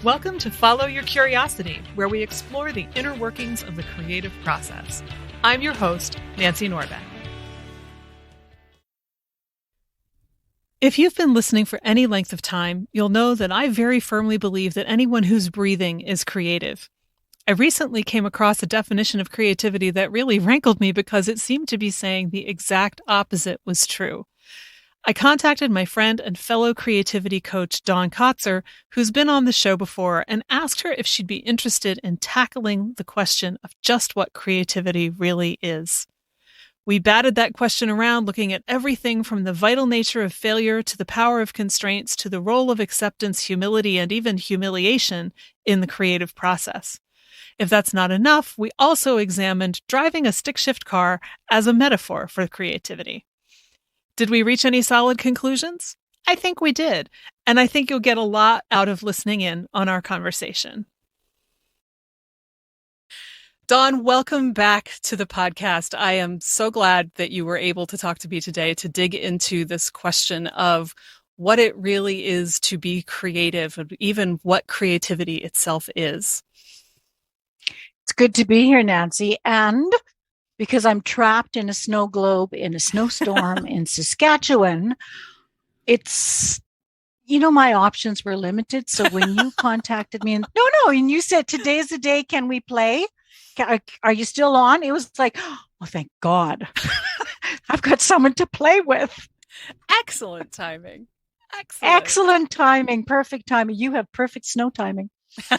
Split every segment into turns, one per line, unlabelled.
Welcome to Follow Your Curiosity, where we explore the inner workings of the creative process. I'm your host, Nancy Norbeck. If you've been listening for any length of time, you'll know that I very firmly believe that anyone who's breathing is creative. I recently came across a definition of creativity that really rankled me because it seemed to be saying the exact opposite was true. I contacted my friend and fellow creativity coach, Dawn Kotzer, who's been on the show before, and asked her if she'd be interested in tackling the question of just what creativity really is. We batted that question around, looking at everything from the vital nature of failure to the power of constraints to the role of acceptance, humility, and even humiliation in the creative process. If that's not enough, we also examined driving a stick-shift car as a metaphor for creativity. Did we reach any solid conclusions? I think we did, and I think you'll get a lot out of listening in on our conversation. Dawn, welcome back to the podcast. I am so glad that you were able to talk to me today to dig into this question of what it really is to be creative, and even what creativity itself is.
It's good to be here, Nancy, and because I'm trapped in a snow globe in a snowstorm in Saskatchewan, my options were limited. So when you contacted me and you said, today's the day, can we play? Are you still on? It was like, oh, thank God. I've got someone to play with.
Excellent timing.
Excellent timing. Perfect timing. You have perfect snow timing.
Well,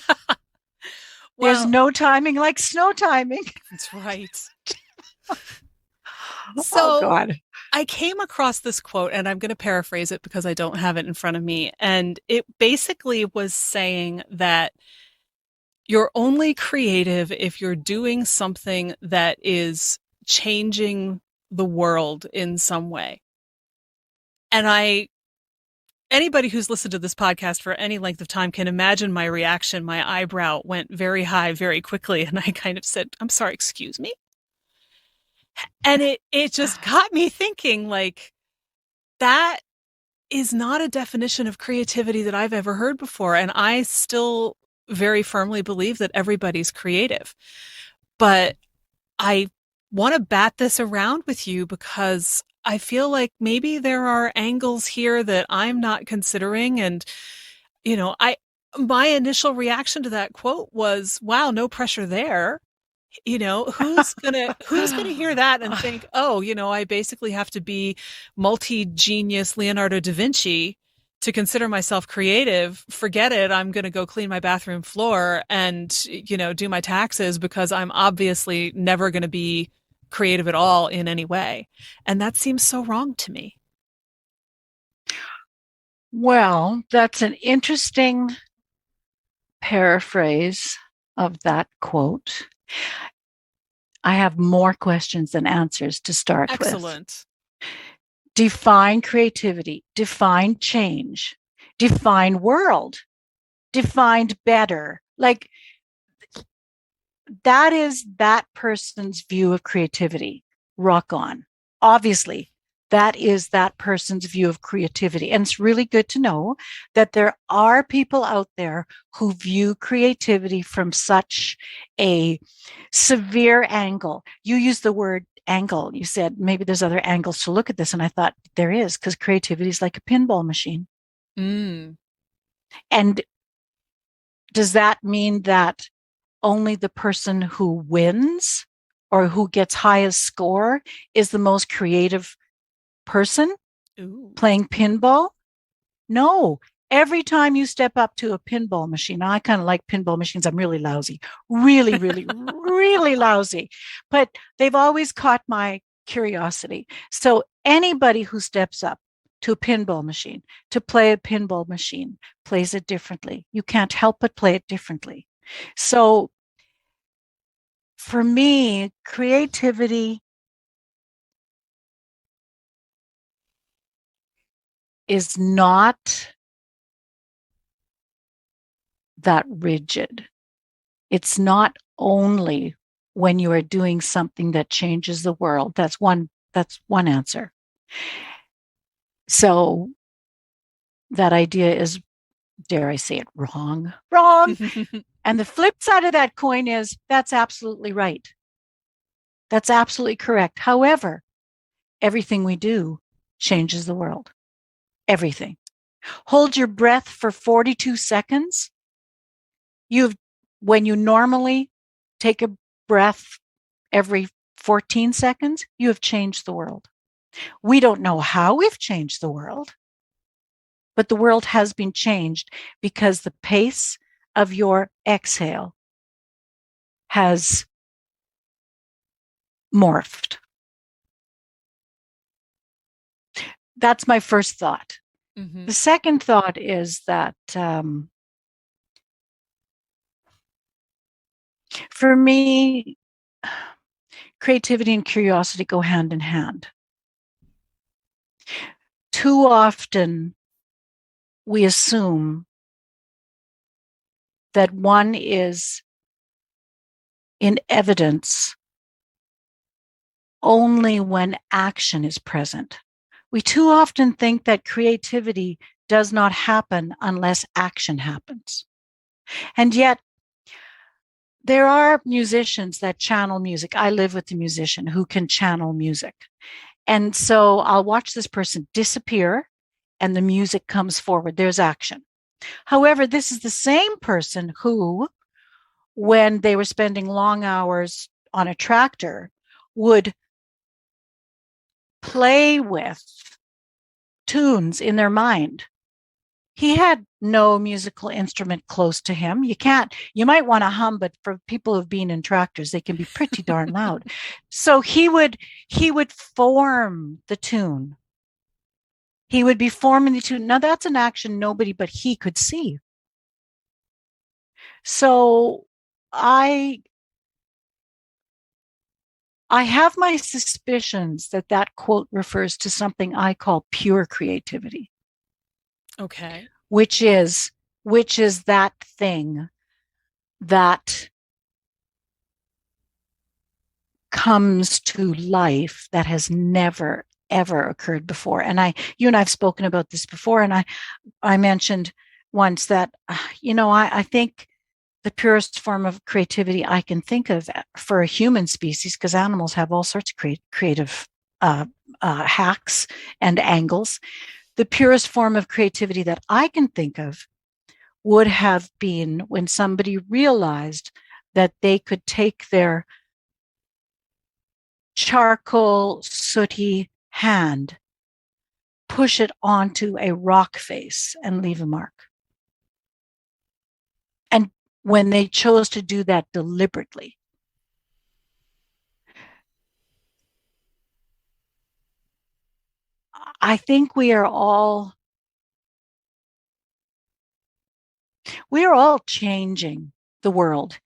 there's no timing like snow timing.
That's right.
Oh, God.
I came across this quote, and I'm going to paraphrase it because I don't have it in front of me. And it basically was saying that you're only creative if you're doing something that is changing the world in some way. And anybody who's listened to this podcast for any length of time can imagine my reaction. My eyebrow went very high very quickly, and I kind of said, I'm sorry, excuse me? And it just got me thinking, like, that is not a definition of creativity that I've ever heard before. And I still very firmly believe that everybody's creative. But I want to bat this around with you because I feel like maybe there are angles here that I'm not considering. And, my initial reaction to that quote was, wow, no pressure there. Who's gonna hear that and think, oh, I basically have to be multi-genius Leonardo da Vinci to consider myself creative. Forget it. I'm going to go clean my bathroom floor and, do my taxes because I'm obviously never going to be creative at all in any way. And that seems so wrong to me.
Well, that's an interesting paraphrase of that quote. I have more questions than answers to start with.
Excellent.
Define creativity, define change, define world, defined better. Like, that is that person's view of creativity. Rock on. Obviously, that is that person's view of creativity. And it's really good to know that there are people out there who view creativity from such a severe angle. You used the word angle. You said maybe there's other angles to look at this. And I thought there is, because creativity is like a pinball machine.
Mm.
And does that mean that only the person who wins or who gets highest score is the most creative person playing pinball? No. Every time you step up to a pinball machine, I kind of like pinball machines. I'm really lousy, really, really, really lousy, but they've always caught my curiosity. So anybody who steps up to a pinball machine to play a pinball machine plays it differently. You can't help but play it differently. So for me, creativity is not that rigid. It's not only when you are doing something that changes the world. That's one answer. So that idea is dare I say it, wrong, wrong. And the flip side of that coin is that's absolutely right. That's absolutely correct. However, everything we do changes the world. Everything. Hold your breath for 42 seconds. You've, when you normally take a breath every 14 seconds, you have changed the world. We don't know how we've changed the world, but the world has been changed because the pace of your exhale has morphed. That's my first thought.
Mm-hmm.
The second thought is that for me, creativity and curiosity go hand in hand. Too often, we assume that one is in evidence only when action is present. We too often think that creativity does not happen unless action happens. And yet, there are musicians that channel music. I live with a musician who can channel music. And so I'll watch this person disappear and the music comes forward. There's action. However, this is the same person who, when they were spending long hours on a tractor, would play with tunes in their mind. He had no musical instrument close to him. You might want to hum, but for people who've been in tractors, they can be pretty darn loud. So he would form the tune. He would be forming the tune. Now that's an action nobody but he could see. So I I have my suspicions that that quote refers to something I call pure creativity,
Okay.
which is which is that thing that comes to life that has never ever occurred before. And you and I've spoken about this before, and I mentioned once that I think the purest form of creativity I can think of for a human species, because animals have all sorts of creative uh, hacks and angles. The purest form of creativity that I can think of would have been when somebody realized that they could take their charcoal, sooty hand, push it onto a rock face, and leave a mark. And when they chose to do that deliberately, I think we are all changing the world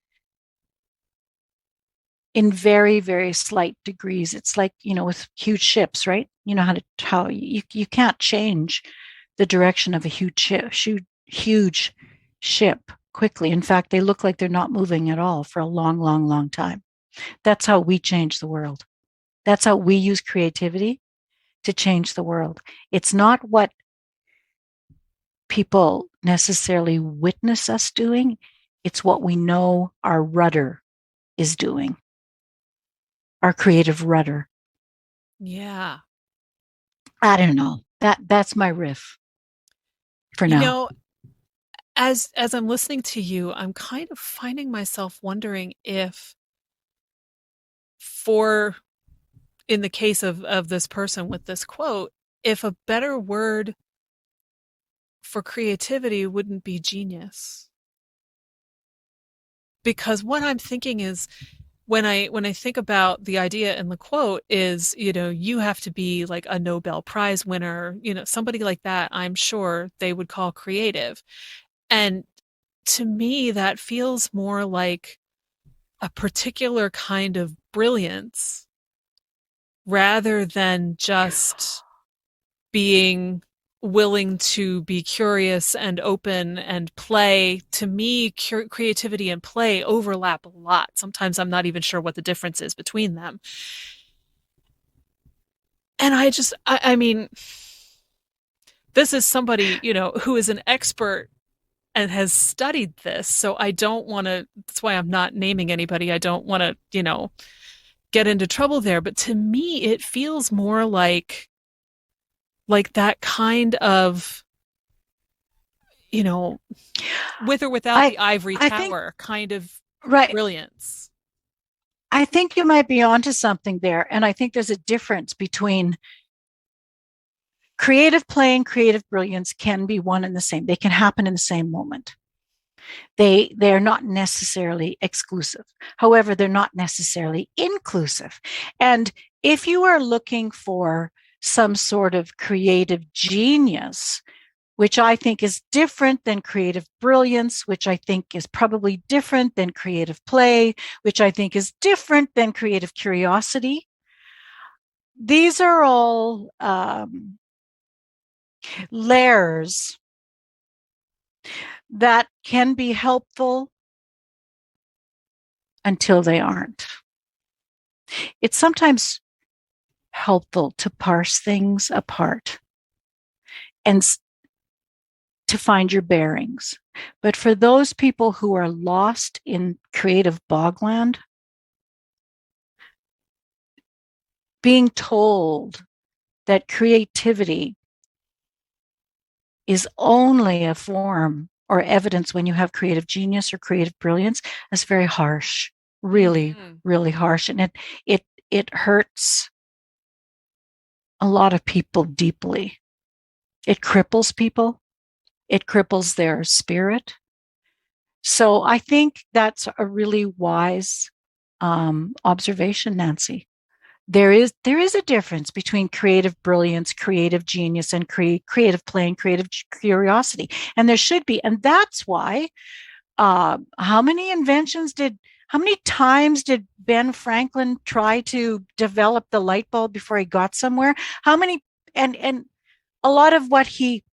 in very, very slight degrees. It's like, with huge ships, right? You know how you can't change the direction of a huge ship quickly. In fact, they look like they're not moving at all for a long, long, long time. That's how we change the world. That's how we use creativity to change the world. It's not what people necessarily witness us doing, it's what we know our rudder is doing, our creative rudder.
Yeah.
I don't know. That's my riff for
You
now.
know, as I'm listening to you, I'm kind of finding myself wondering if for in the case of this person with this quote, if a better word for creativity wouldn't be genius. Because what I'm thinking is when I think about the idea in the quote is, you have to be like a Nobel Prize winner, somebody like that, I'm sure they would call creative. And to me, that feels more like a particular kind of brilliance rather than just being willing to be curious and open and play. To me, creativity and play overlap a lot. Sometimes I'm not even sure what the difference is between them. And I mean, this is somebody, who is an expert and has studied this. So I don't want to, that's why I'm not naming anybody. I don't want to, get into trouble there. But to me, it feels more like that kind of, you know, with or without
I
the ivory
I think
tower kind of
right.
brilliance.
I think you might be onto something there. And I think there's a difference between creative play and creative brilliance can be one and the same. They can happen in the same moment. They're not necessarily exclusive. However, they're not necessarily inclusive. And if you are looking for some sort of creative genius, which I think is different than creative brilliance, which I think is probably different than creative play, which I think is different than creative curiosity. These are all layers that can be helpful until they aren't. It's sometimes helpful to parse things apart and to find your bearings. But for those people who are lost in creative bogland, being told that creativity is only a form or evidence when you have creative genius or creative brilliance is very harsh, really,
Mm-hmm.
really harsh. And it hurts a lot of people deeply. It cripples people. It cripples their spirit. So I think that's a really wise observation, Nancy. There is a difference between creative brilliance, creative genius, and creative play and creative curiosity, and there should be. And that's why. How many How many times did Ben Franklin try to develop the light bulb before he got somewhere? How many? And a lot of what he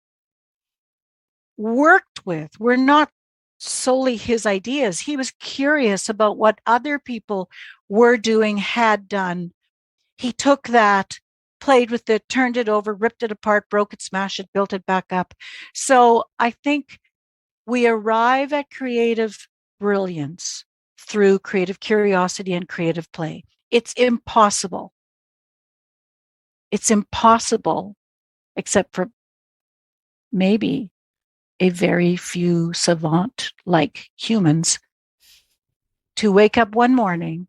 worked with were not solely his ideas. He was curious about what other people were doing, had done. He took that, played with it, turned it over, ripped it apart, broke it, smashed it, built it back up. So I think we arrive at creative brilliance through creative curiosity and creative play. It's impossible. It's impossible, except for maybe a very few savant like humans, to wake up one morning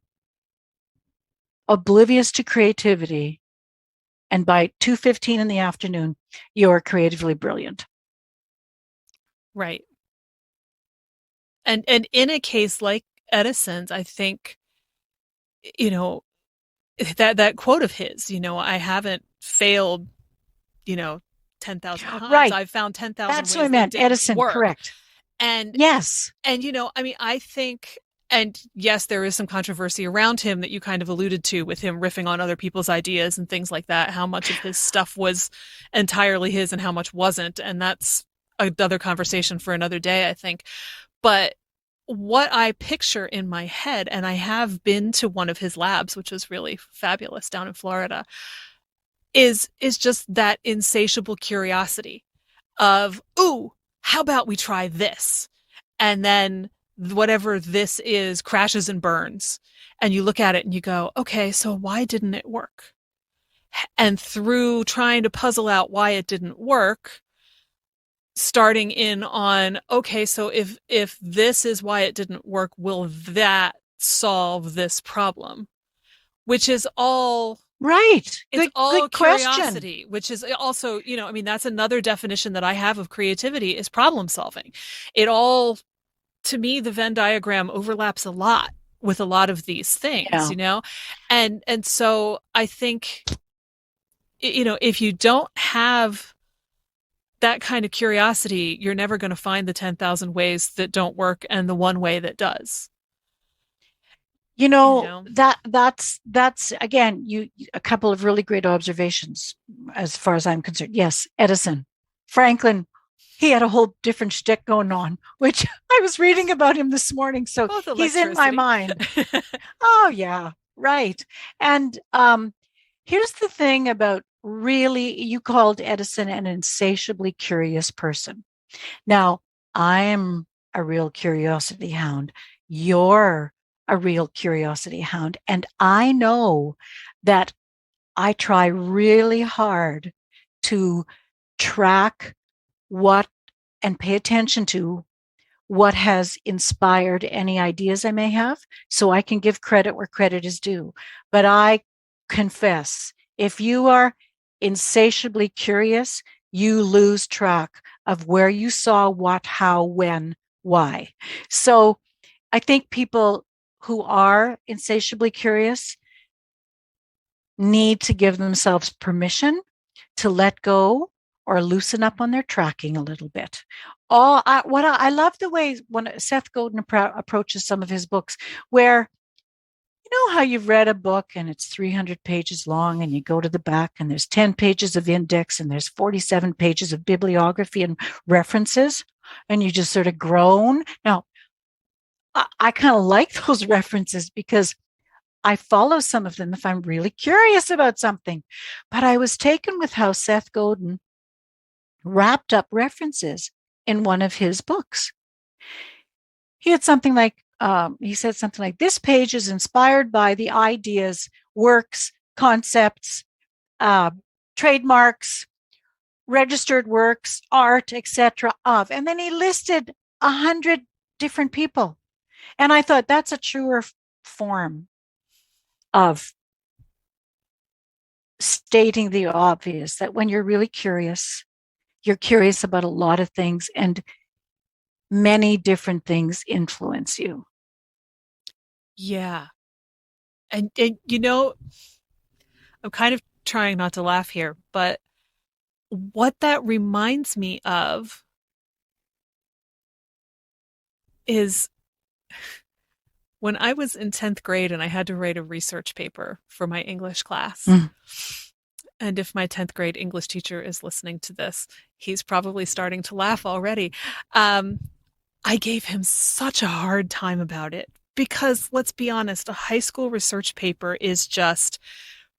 oblivious to creativity, and by 2:15 in the afternoon you're creatively brilliant.
Right. And in a case like Edison's, I think, you know, that quote of his, I haven't failed, you know, 10,000 times.
Right.
I've found 10,000
That's what I
ways that
meant.
didn't
Edison,
work.
correct.
And
Yes.
and I mean, I think, and yes, there is some controversy around him that you kind of alluded to, with him riffing on other people's ideas and things like that, how much of his stuff was entirely his and how much wasn't. And that's another conversation for another day, I think. But what I picture in my head, and I have been to one of his labs, which was really fabulous down in Florida, is just that insatiable curiosity of, ooh, how about we try this? And then whatever this is crashes and burns. And you look at it and you go, okay, so why didn't it work? And through trying to puzzle out why it didn't work, starting in on, okay, so if this is why it didn't work, will that solve this problem? Which is all,
Right.
it's all
Good question.
curiosity, which is also, I mean, that's another definition that I have of creativity, is problem solving. It all, to me, the Venn diagram overlaps a lot with a lot of these things,
Yeah.
and so I think, if you don't have that kind of curiosity, you're never going to find the 10,000 ways that don't work and the one way that does.
You
You
know,
know?
that's again, a couple of really great observations as far as I'm concerned. Yes, Edison, Franklin, he had a whole different shtick going on, which I was reading about him this morning. So
Both
he's in my
electricity.
mind. Oh yeah, right. And here's the thing about, really, you called Edison an insatiably curious person. Now, I'm a real curiosity hound. You're a real curiosity hound. And I know that I try really hard to track what and pay attention to what has inspired any ideas I may have, so I can give credit where credit is due. But I confess, if you are insatiably curious, you lose track of where you saw what, how, when, why. So I think people who are insatiably curious need to give themselves permission to let go or loosen up on their tracking a little bit. I love the way when Seth Godin approaches some of his books, where you know how you've read a book and it's 300 pages long, and you go to the back and there's 10 pages of index and there's 47 pages of bibliography and references, and you just sort of groan. Now, I kind of like those references because I follow some of them if I'm really curious about something. But I was taken with how Seth Godin wrapped up references in one of his books. He had something like, he said something like, this page is inspired by the ideas, works, concepts, uh, trademarks, registered works, art, etc. of, and then he listed 100 different people. And I thought that's a truer form of stating the obvious, that when you're curious about a lot of things, and many different things influence you.
Yeah. And you know, I'm kind of trying not to laugh here, but what that reminds me of is when I was in 10th grade and I had to write a research paper for my English class.
Mm.
And if my 10th grade English teacher is listening to this, he's probably starting to laugh already. Um, I gave him such a hard time about it because let's be honest, a high school research paper is just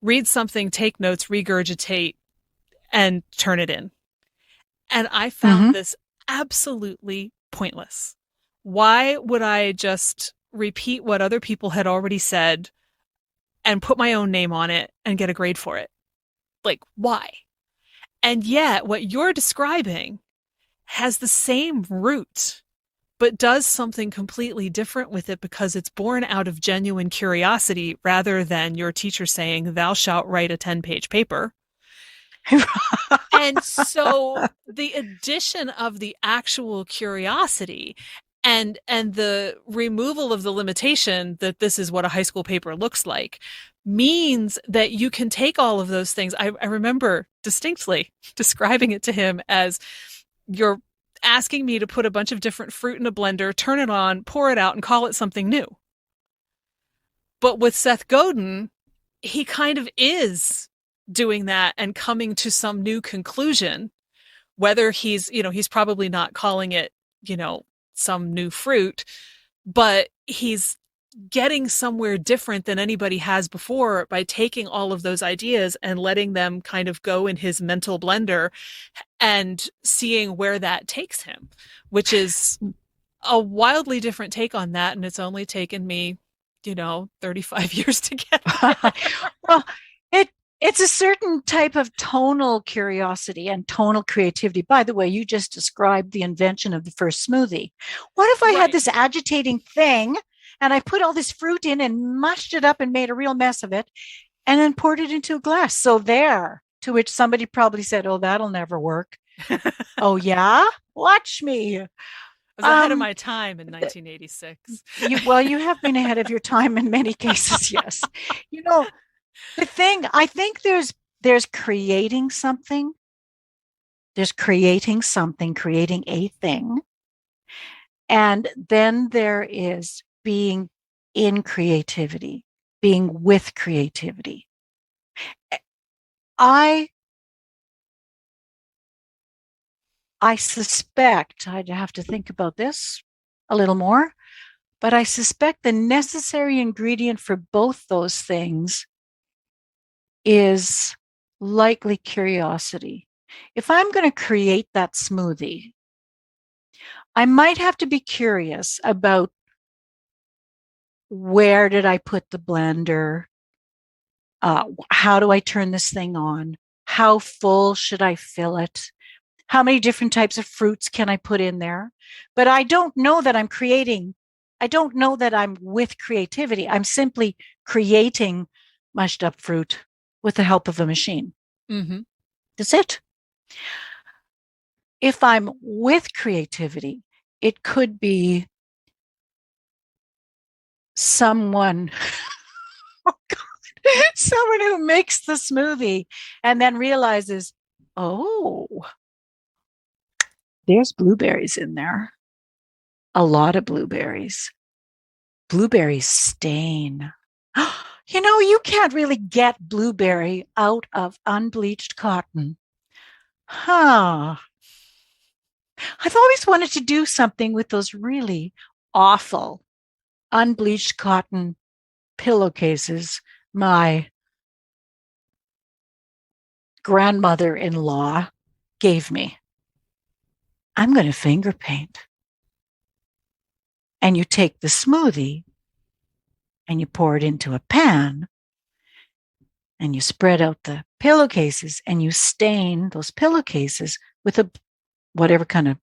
read something, take notes, regurgitate, and turn it in. And I found
Mm-hmm.
this absolutely pointless. Why would I just repeat what other people had already said and put my own name on it and get a grade for it? Like, why? And yet, what you're describing has the same root, but does something completely different with it because it's born out of genuine curiosity rather than your teacher saying, thou shalt write a 10-page paper. And so the addition of the actual curiosity and the removal of the limitation that this is what a high school paper looks like means that you can take all of those things. I remember distinctly describing it to him as you're asking me to put a bunch of different fruit in a blender, turn it on, pour it out, and call it something new. But with Seth Godin, he kind of is doing that and coming to some new conclusion, whether he's probably not calling it, some new fruit, but he's getting somewhere different than anybody has before by taking all of those ideas and letting them kind of go in his mental blender and seeing where that takes him, which is a wildly different take on that. And it's only taken me, 35 years to get there.
Well, it it's a certain type of tonal curiosity and tonal creativity. By the way, you just described the invention of the first smoothie. What if I had
Right.
this agitating thing and I put all this fruit in and mushed it up and made a real mess of it and then poured it into a glass? So there, to which somebody probably said, "Oh, that'll never work."
I
Oh yeah, watch me.
was ahead of
Um,
my time in 1986.
you have been ahead of your time in many cases. Yes, you know the thing. I think there's creating something. There's creating a thing, and then there is being in creativity, being with creativity. I I suspect I'd have to think about this a little more, but I suspect the necessary ingredient for both those things is likely curiosity. If I'm going to create that smoothie, I might have to be curious about where did I put the blender? How do I turn this thing on? How full should I fill it? How many different types of fruits can I put in there? But I don't know that I'm creating, I don't know that I'm with creativity. I'm simply creating mushed up fruit with the help of a machine.
Mm-hmm.
That's it. If I'm with creativity, it could be someone, oh God, someone who makes the smoothie and then realizes, oh, there's blueberries in there. A lot of blueberries. Blueberries stain. You can't really get blueberry out of unbleached cotton. Huh. I've always wanted to do something with those really awful unbleached cotton pillowcases my grandmother in law gave me. I'm going to finger paint. And you take the smoothie and you pour it into a pan and you spread out the pillowcases and you stain those pillowcases with a whatever kind of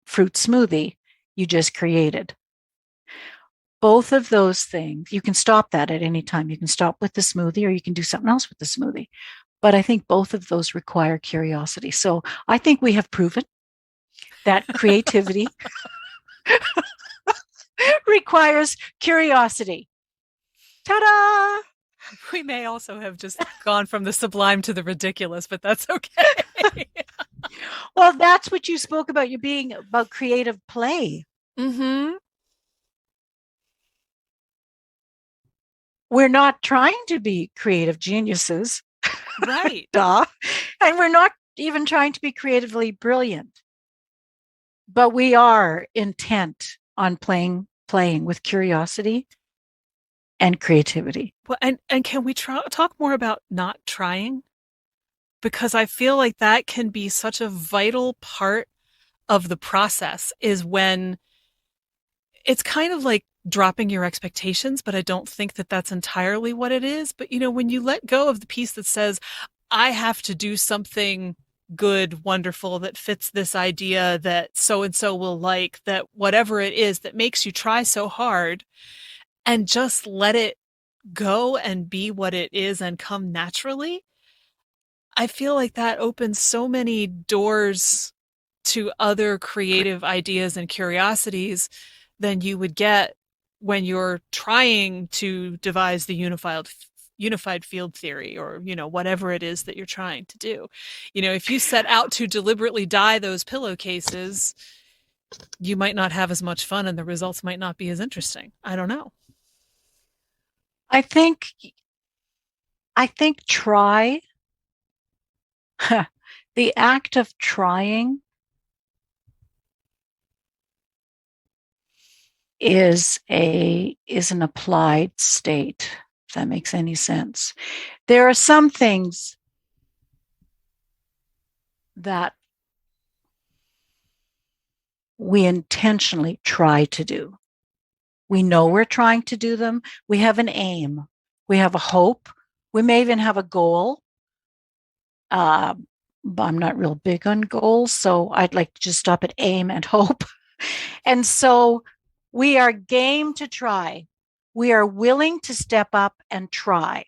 fruit smoothie you just created. Both of those things, you can stop that at any time. You can stop with the smoothie or you can do something else with the smoothie. But I think both of those require curiosity. So I think we have proven that creativity requires curiosity. Ta-da!
We may also have just gone from the sublime to the ridiculous, but that's okay.
Well, that's what you spoke about, you being about creative play.
Mm-hmm.
We're not trying to be creative geniuses.
Right.
Duh. And we're not even trying to be creatively brilliant. But we are intent on playing with curiosity and creativity.
Well, and can we talk more about not trying? Because I feel like that can be such a vital part of the process is when it's kind of like dropping your expectations, but I don't think that that's entirely what it is. But when you let go of the piece that says, I have to do something good, wonderful, that fits this idea that so and so will like, that whatever it is that makes you try so hard, and just let it go and be what it is and come naturally. I feel like that opens so many doors to other creative ideas and curiosities than you would get when you're trying to devise the unified field theory, or whatever it is that you're trying to do. If you set out to deliberately dye those pillowcases, you might not have as much fun and the results might not be as interesting. I don't know.
I think try the act of trying is an applied state, if that makes any sense. There are some things that we intentionally try to do. We know we're trying to do them. We have an aim. We have a hope. We may even have a goal. But I'm not real big on goals, so I'd like to just stop at aim and hope. And so we are game to try. We are willing to step up and try.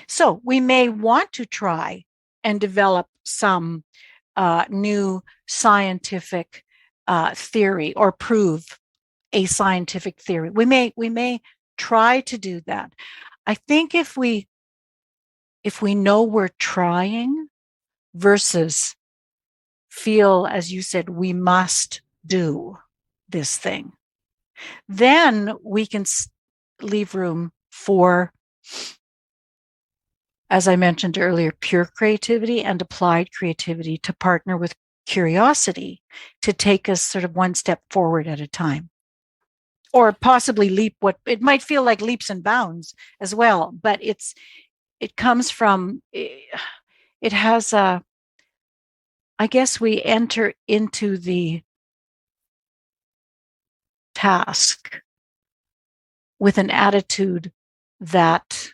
So we may want to try and develop some new scientific theory or prove a scientific theory. We may try to do that. I think if we know we're trying versus feel, as you said, we must do this thing, then we can leave room for, as I mentioned earlier, pure creativity and applied creativity to partner with curiosity to take us sort of one step forward at a time. Or possibly leap what it might feel like leaps and bounds as well, but it comes from, it has a, I guess we enter into the task with an attitude that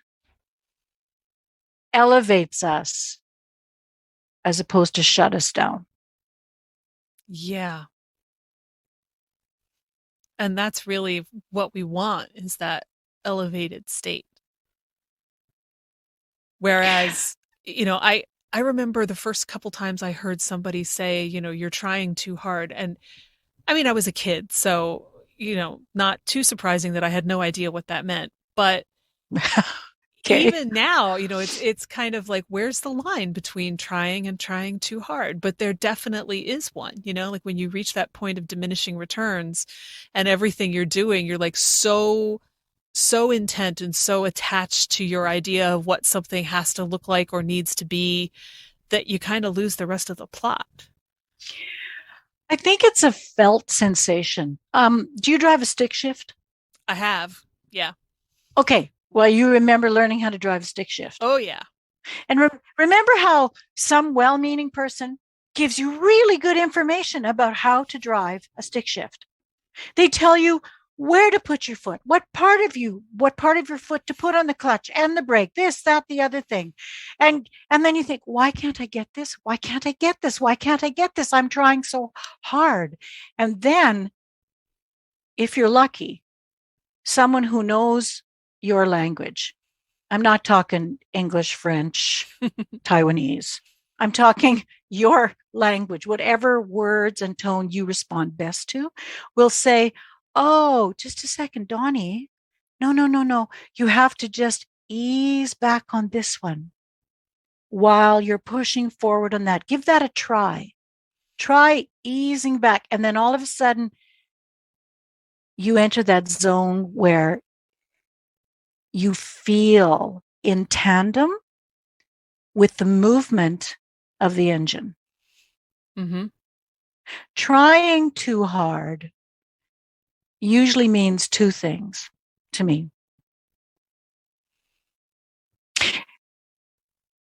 elevates us as opposed to shut us down.
Yeah. And that's really what we want, is that elevated state. Whereas, I remember the first couple times I heard somebody say, you're trying too hard. And I mean, I was a kid, so, not too surprising that I had no idea what that meant. But
Okay.
even now, it's kind of like, where's the line between trying and trying too hard? But there definitely is one, like when you reach that point of diminishing returns and everything you're doing, you're like so intent and so attached to your idea of what something has to look like or needs to be that you kind of lose the rest of the plot.
I think it's a felt sensation. Do you drive a stick shift?
I have. Yeah.
Okay. Well, you remember learning how to drive a stick shift.
Oh, yeah.
And remember how some well meaning person gives you really good information about how to drive a stick shift. They tell you where to put your foot, what part of your foot to put on the clutch and the brake, this, that, the other thing. And then you think, why can't I get this? Why can't I get this? Why can't I get this? I'm trying so hard. And then, if you're lucky, someone who knows your language, I'm not talking English, French, Taiwanese. I'm talking your language, whatever words and tone you respond best to, will say, oh, just a second, Donnie. No, no, no, no. You have to just ease back on this one while you're pushing forward on that. Give that a try. Try easing back. And then all of a sudden, you enter that zone where you feel in tandem with the movement of the engine.
Mm-hmm.
Trying too hard usually means two things to me.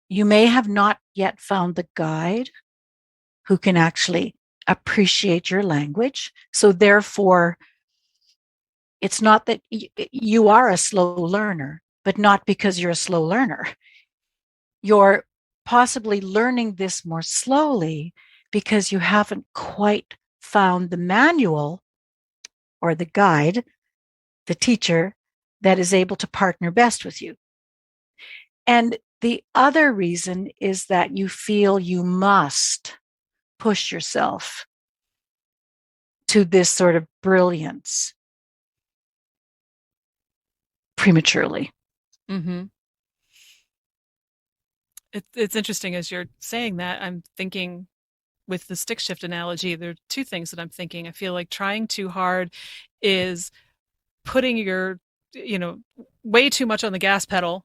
You may have not yet found the guide who can actually appreciate your language. So therefore, it's not that you are a slow learner, but not because you're a slow learner. You're possibly learning this more slowly because you haven't quite found the manual or the guide, the teacher that is able to partner best with you. And the other reason is that you feel you must push yourself to this sort of brilliance prematurely.
Mm-hmm. It's interesting as you're saying that. I'm thinking with the stick shift analogy, there are two things that I'm thinking. I feel like trying too hard is putting your, way too much on the gas pedal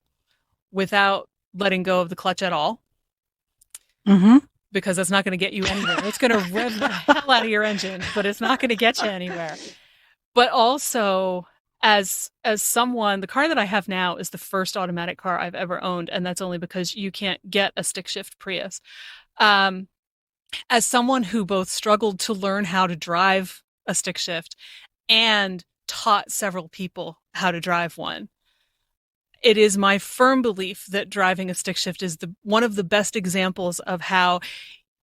without letting go of the clutch at all.
Mm-hmm.
Because that's not going to get you anywhere. It's going to rev the hell out of your engine, but it's not going to get you anywhere. But also, as someone, the car that I have now is the first automatic car I've ever owned, and that's only because you can't get a stick shift Prius. As someone who both struggled to learn how to drive a stick shift and taught several people how to drive one, it is my firm belief that driving a stick shift is one of the best examples of how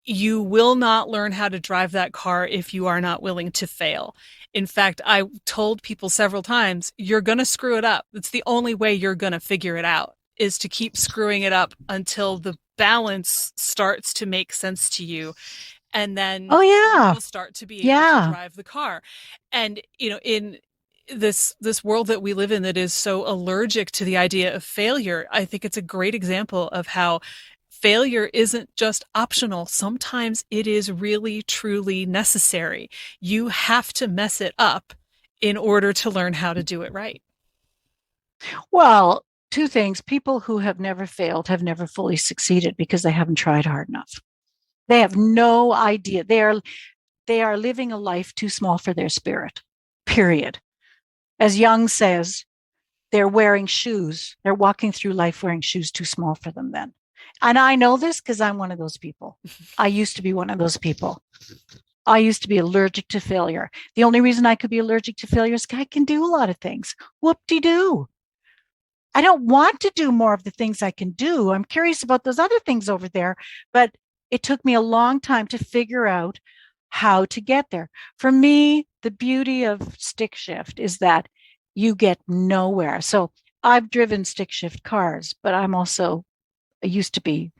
you will not learn how to drive that car if you are not willing to fail. In fact, I told people several times, you're going to screw it up. It's the only way you're going to figure it out, is to keep screwing it up until the balance starts to make sense to you. And then you'll start to be able to drive the car. And, in this world that we live in that is so allergic to the idea of failure, I think it's a great example of how failure isn't just optional. Sometimes it is really, truly necessary. You have to mess it up in order to learn how to do it right.
Well, two things. People who have never failed have never fully succeeded because they haven't tried hard enough. They have no idea. They are living a life too small for their spirit, period. As Jung says, they're wearing shoes. They're walking through life wearing shoes too small for them then. And I know this because I'm one of those people. I used to be one of those people. I used to be allergic to failure. The only reason I could be allergic to failure is I can do a lot of things. Whoop-de-doo. I don't want to do more of the things I can do. I'm curious about those other things over there, but it took me a long time to figure out how to get there. For me, the beauty of stick shift is that you get nowhere. So I've driven stick shift cars, but I used to be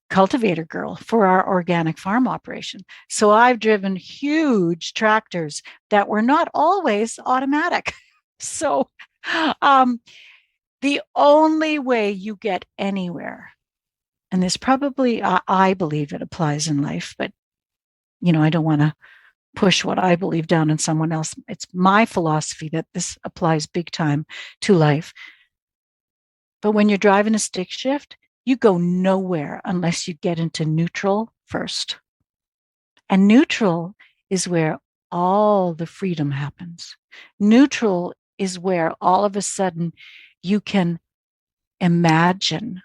cultivator girl for our organic farm operation. So I've driven huge tractors that were not always automatic. So um, the only way you get anywhere, and this probably, I believe it applies in life, but I don't want to push what I believe down on someone else. It's my philosophy that this applies big time to life. But when you're driving a stick shift, you go nowhere unless you get into neutral first. And neutral is where all the freedom happens. Neutral is where all of a sudden you can imagine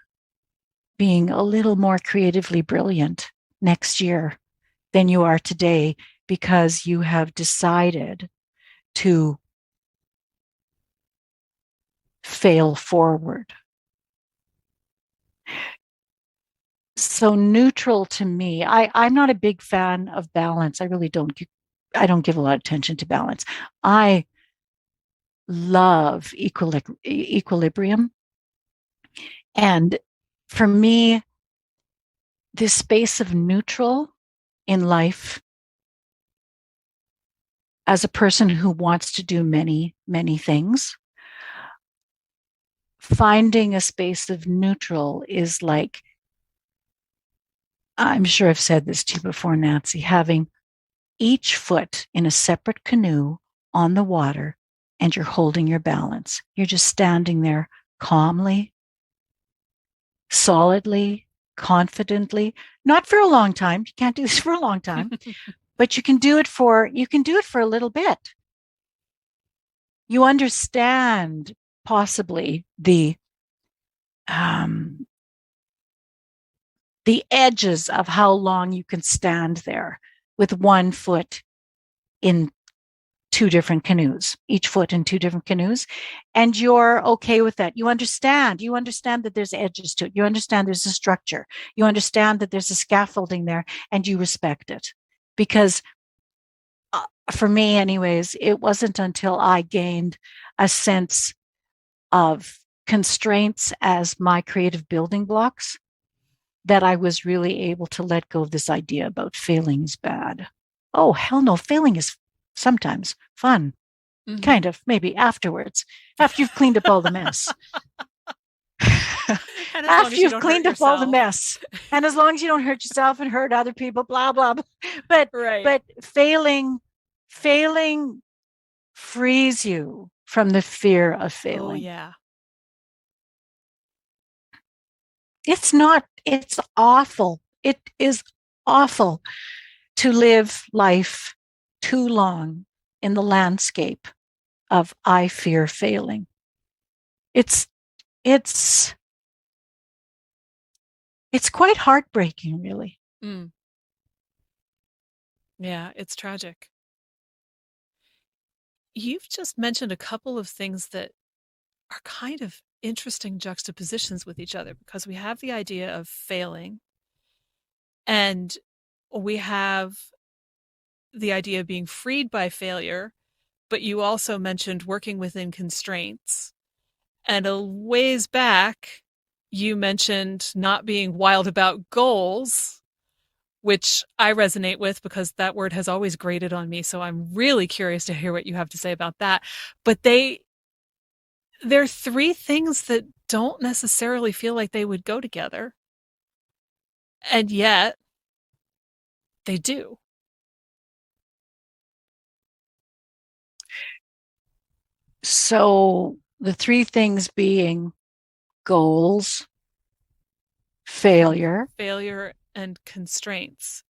being a little more creatively brilliant next year than you are today because you have decided to fail forward. So neutral to me, I'm not a big fan of balance. I don't give a lot of attention to balance. I love equilibrium. And for me, this space of neutral in life as a person who wants to do many, many things, finding a space of neutral is like, I'm sure I've said this to you before, Nancy, having each foot in a separate canoe on the water and you're holding your balance. You're just standing there calmly, solidly, confidently, not for a long time. You can't do this for a long time, but you can do it for a little bit. You understand possibly um, the edges of how long you can stand there with one foot in two different canoes, each foot in two different canoes. And you're okay with that. You understand that there's edges to it. You understand there's a structure. You understand that there's a scaffolding there and you respect it. Because for me, anyways, it wasn't until I gained a sense of constraints as my creative building blocks that I was really able to let go of this idea about failing is bad. Oh, hell no, failing is sometimes fun, kind of, maybe afterwards, after you've cleaned up all the mess.
And as long
After
as you
you've
don't hurt
cleaned up all the
yourself.
mess, and as long as you don't hurt yourself and hurt other people, blah, blah, blah. But,
Right.
but failing frees you from the fear of
Oh,
failing.
yeah.
It's awful. It is awful to live life too long in the landscape of I fear failing. It's it's it's quite heartbreaking, really.
Mm. Yeah, it's tragic. You've just mentioned a couple of things that are kind of interesting juxtapositions with each other because we have the idea of failing and we have the idea of being freed by failure, but you also mentioned working within constraints. And a ways back, you mentioned not being wild about goals, which I resonate with because that word has always grated on me. So I'm really curious to hear what you have to say about that. But they're three things that don't necessarily feel like they would go together. And yet they do.
So the three things being goals, failure.
Failure and constraints,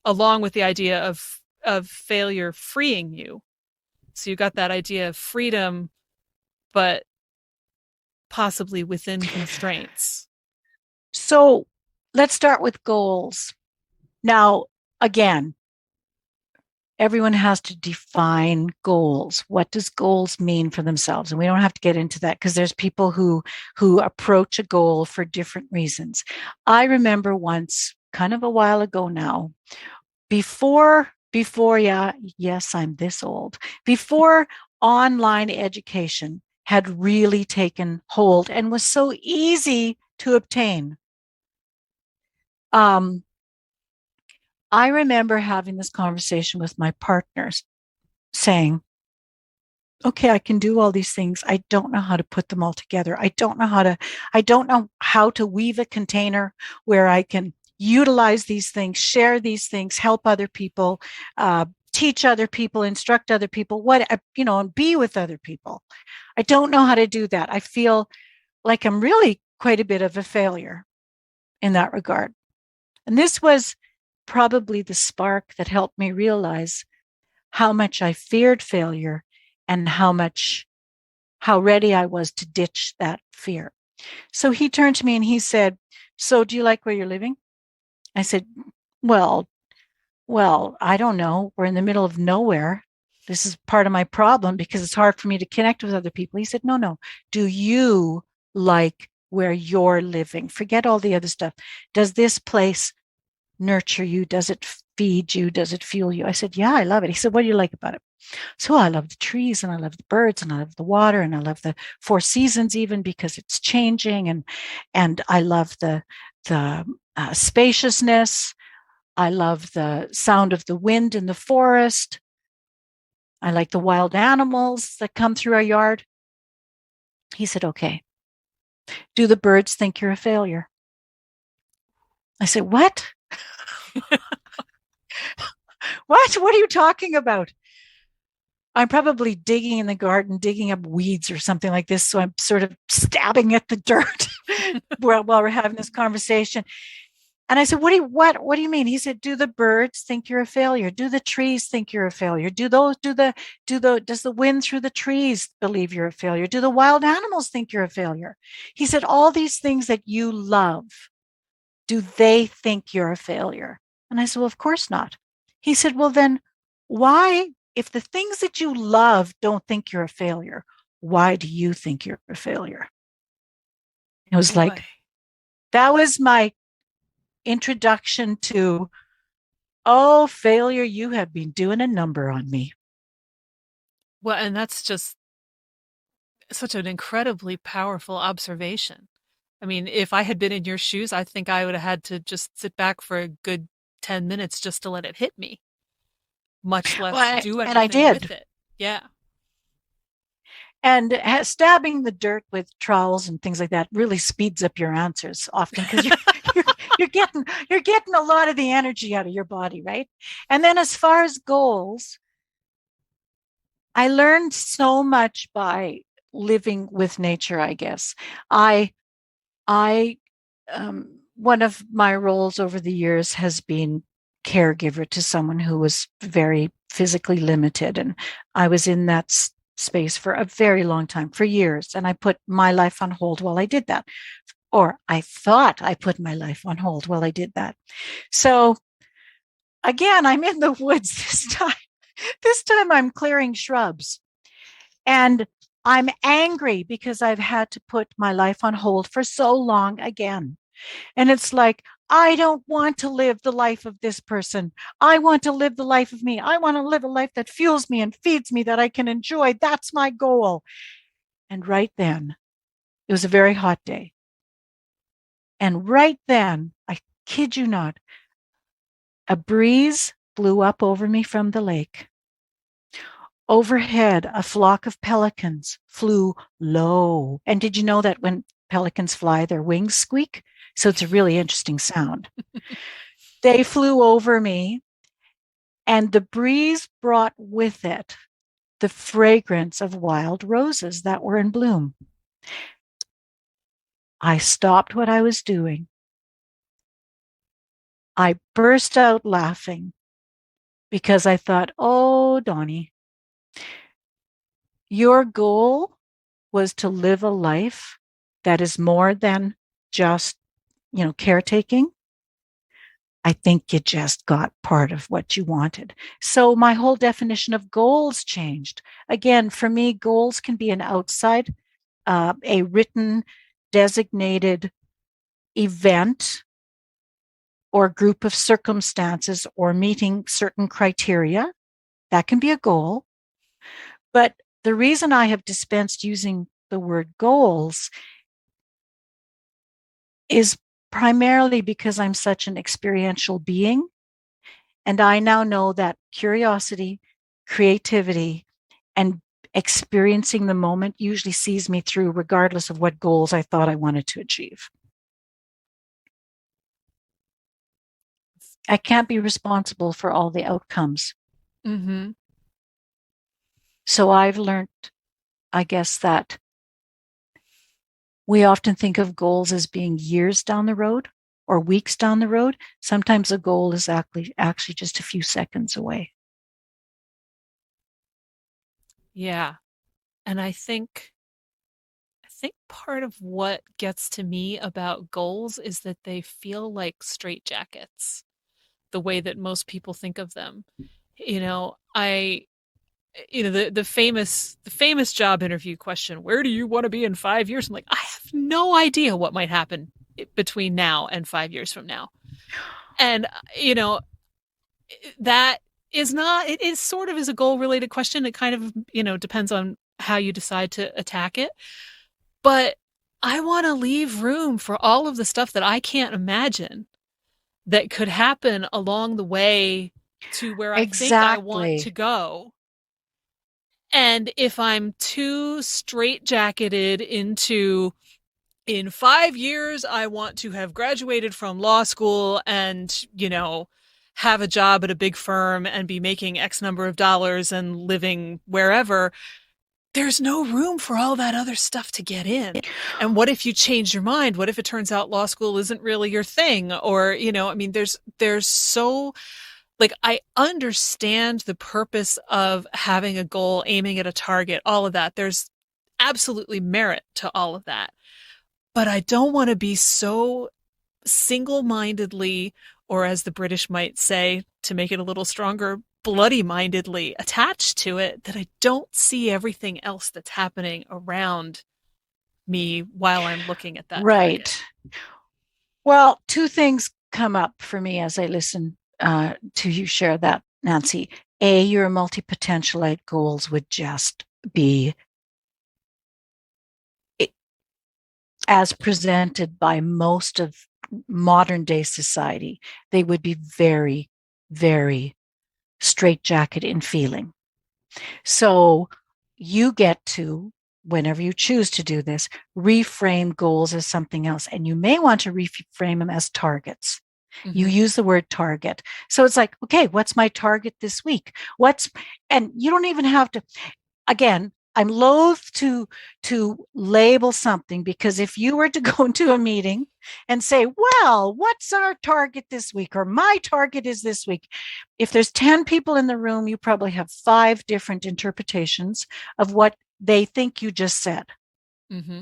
along with the idea of failure freeing you. So you got that idea of freedom, but possibly within constraints.
So let's start with goals. Now, again, everyone has to define goals. What does goals mean for themselves? And we don't have to get into that because there's people who approach a goal for different reasons. I remember once, kind of a while ago now, before yeah, yes, I'm this old. Before online education had really taken hold and was so easy to obtain. Um, I remember having this conversation with my partners saying, okay, I can do all these things. I don't know how to put them all together. I don't know how to weave a container where I can utilize these things, share these things, help other people, teach other people, instruct other people, and be with other people. I don't know how to do that. I feel like I'm really quite a bit of a failure in that regard. And this was probably the spark that helped me realize how much I feared failure and how ready I was to ditch that fear. So he turned to me and he said, "So do you like where you're living?" I said, "Well, I don't know. We're in the middle of nowhere. This is part of my problem because it's hard for me to connect with other people." He said, "No. Do you like where you're living? Forget all the other stuff. Does this place nurture you? Does it feed you? Does it fuel you?" I said, "Yeah, I love it." He said, "What do you like about it?" So I love the trees and I love the birds and I love the water and I love the four seasons even because it's changing, and I love the spaciousness. I love the sound of the wind in the forest. I like the wild animals that come through our yard. He said, "Okay, do the birds think you're a failure?" I said, "What? What are you talking about?" I'm probably digging in the garden, digging up weeds or something like this. So I'm sort of stabbing at the dirt while we're having this conversation. And I said, what do you mean? He said, "Do the birds think you're a failure? Do the trees think you're a failure? Does the wind through the trees believe you're a failure? Do the wild animals think you're a failure?" He said, "All these things that you love, do they think you're a failure?" And I said, "Well, of course not." He said, "Well, then why, if the things that you love don't think you're a failure, why do you think you're a failure?" It was
Boy.
like, that was my introduction to, "Oh, failure, you have been doing a number on me."
Well, and that's just such an incredibly powerful observation. I mean, if I had been in your shoes, I think I would have had to just sit back for a good 10 minutes just to let it hit me, much less
Well,
do
and I
anything with
did.
it. Yeah.
And stabbing the dirt with trowels and things like that really speeds up your answers often because you're, you're getting a lot of the energy out of your body, right? And then as far as goals, I learned so much by living with nature, I guess. I I one of my roles over the years has been caregiver to someone who was very physically limited, and I was in that space for a very long time, for years, and I put my life on hold while I did that, or I thought I put my life on hold while I did that. So again, I'm in the woods this time. This time I'm clearing shrubs, and I'm angry because I've had to put my life on hold for so long again. And it's like, I don't want to live the life of this person. I want to live the life of me. I want to live a life that fuels me and feeds me, that I can enjoy. That's my goal. And right then, it was a very hot day. And right then, I kid you not, a breeze blew up over me from the lake. Overhead, a flock of pelicans flew low. And did you know that when pelicans fly, their wings squeak? So it's a really interesting sound. They flew over me, and the breeze brought with it the fragrance of wild roses that were in bloom. I stopped what I was doing. I burst out laughing because I thought, "Oh, Donnie, your goal was to live a life that is more than just, caretaking. I think you just got part of what you wanted. So my whole definition of goals changed. Again, for me, goals can be an outside, a written, designated event or group of circumstances or meeting certain criteria. That can be a goal. But the reason I have dispensed using the word goals is primarily because I'm such an experiential being. And I now know that curiosity, creativity, and experiencing the moment usually sees me through, regardless of what goals I thought I wanted to achieve. I can't be responsible for all the outcomes.
Mm-hmm.
So I've learned, I guess, that we often think of goals as being years down the road or weeks down the road. Sometimes a goal is actually just a few seconds away.
Yeah. And I think part of what gets to me about goals is that they feel like straitjackets, the way that most people think of them. You know, I the famous job interview question, where do you want to be in 5 years? I'm like, I have no idea what might happen between now and 5 years from now. And that is not it is sort of is a goal related question. It kind of, depends on how you decide to attack it. But I want to leave room for all of the stuff that I can't imagine that could happen along the way to where I think I want to
Exactly.
go. And if I'm too straitjacketed into, in 5 years, I want to have graduated from law school and, have a job at a big firm and be making X number of dollars and living wherever, there's no room for all that other stuff to get in. And what if you change your mind? What if it turns out law school isn't really your thing? Or, I mean, there's so, like, I understand the purpose of having a goal, aiming at a target, all of that. There's absolutely merit to all of that. But I don't want to be so single-mindedly, or as the British might say, to make it a little stronger, bloody-mindedly attached to it, that I don't see everything else that's happening around me while I'm looking at that target.
Right. Well, two things come up for me as I listen to you share that, Nancy. A, your multi-potentialite goals would just be as presented by most of modern day society. They would be very, very straitjacket in feeling. So you get to, whenever you choose to do this, reframe goals as something else. And you may want to reframe them as targets. You
Mm-hmm.
use the word target. So it's like, okay, what's my target this week? And you don't even have to, again, I'm loath to label something, because if you were to go into a meeting and say, well, what's our target this week? Or my target is this week. If there's 10 people in the room, you probably have 5 different interpretations of what they think you just said.
Mm-hmm.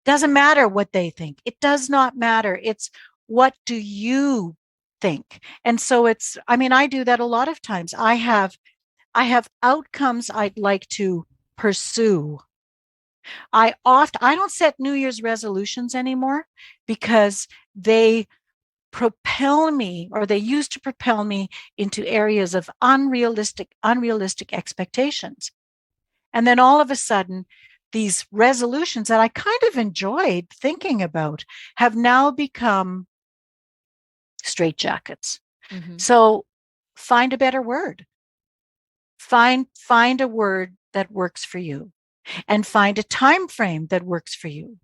Doesn't matter what they think. It does not matter. It's what do you think? And so I mean, I do that a lot of times. I have outcomes I'd like to pursue. I don't set New Year's resolutions anymore, because they propel me, or they used to propel me into areas of unrealistic expectations. And then all of a sudden, these resolutions that I kind of enjoyed thinking about have now become straitjackets.
Mm-hmm.
So find a better word. Find a word that works for you, and find a time frame that works for you.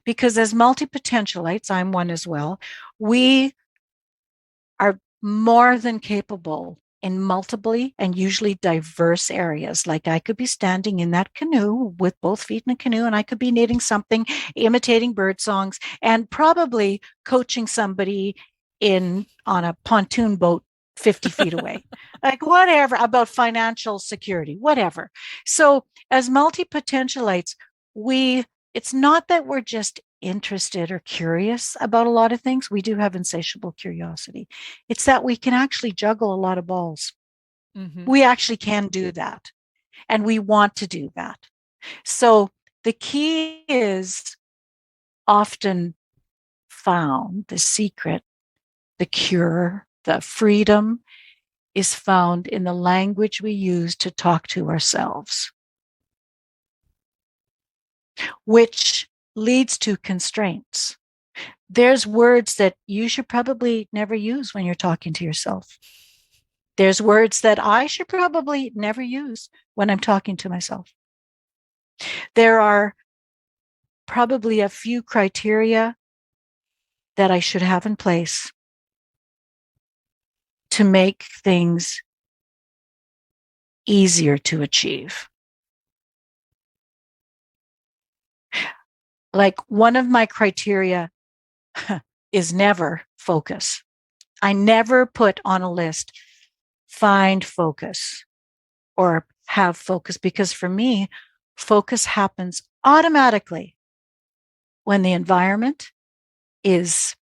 Because as multi-potentialites, I'm one as well, we are more than capable in multiply and usually diverse areas. Like, I could be standing in that canoe with both feet in a canoe, and I could be knitting something, imitating bird songs, and probably coaching somebody in on a pontoon boat 50 feet away. Like, whatever, about financial security, whatever. So as multi-potentialites, it's not that we're just interested or curious about a lot of things, we do have insatiable curiosity. It's that we can actually juggle a lot of balls.
Mm-hmm.
We actually can do that, and we want to do that. So the key is often found, the secret, the cure, the freedom is found in the language we use to talk to ourselves, which leads to constraints. There's words that you should probably never use when you're talking to yourself. There's words that I should probably never use when I'm talking to myself. There are probably a few criteria that I should have in place to make things easier to achieve. Like one of my criteria is never focus. I never put on a list, find focus or have focus, because for me, focus happens automatically when the environment is,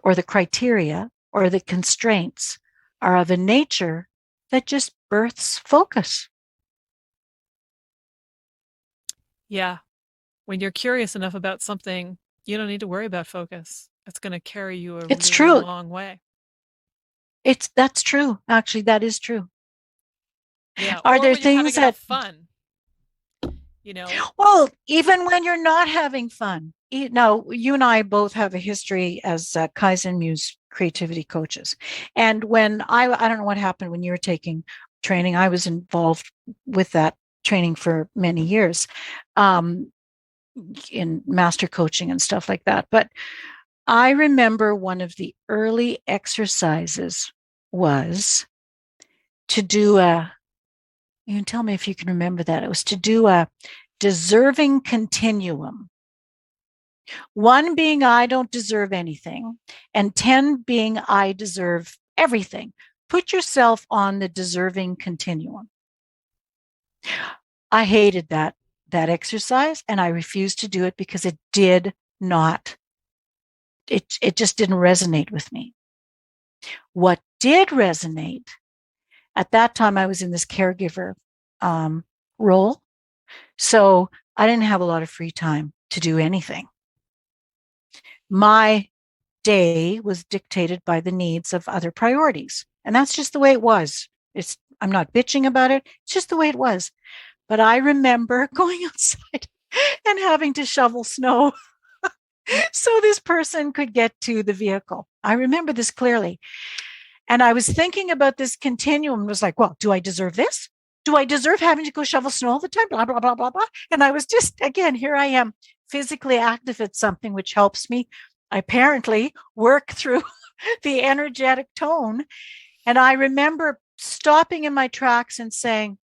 or the criteria or the constraints are of a nature that just births focus.
Yeah. When you're curious enough about something, you don't need to worry about focus. It's going to carry you a
It's
really
true.
long way.
That's true. Actually, that is true.
Yeah.
Are
Or
there
when you're
things
having enough
that,
fun, you know?
well, even when you're not having fun, now you and I both have a history as Kaizen Muse creativity coaches. And when I don't know what happened when you were taking training, I was involved with that training for many years um, in master coaching and stuff like that. But I remember one of the early exercises was to do a, you can tell me if you can remember that. It was to do a deserving continuum. One being I don't deserve anything, and 10 being I deserve everything. Put yourself on the deserving continuum. I hated that exercise, and I refused to do it because it did not, it just didn't resonate with me. What did resonate at that time, I was in this caregiver role. So I didn't have a lot of free time to do anything. My day was dictated by the needs of other priorities. And that's just the way it was. I'm not bitching about it. It's just the way it was. But I remember going outside and having to shovel snow so this person could get to the vehicle. I remember this clearly. And I was thinking about this continuum, was like, well, do I deserve this? Do I deserve having to go shovel snow all the time? Blah, blah, blah, blah, blah. And I was just, again, here I am, physically active at something which helps me apparently work through the energetic tone. And I remember stopping in my tracks and saying,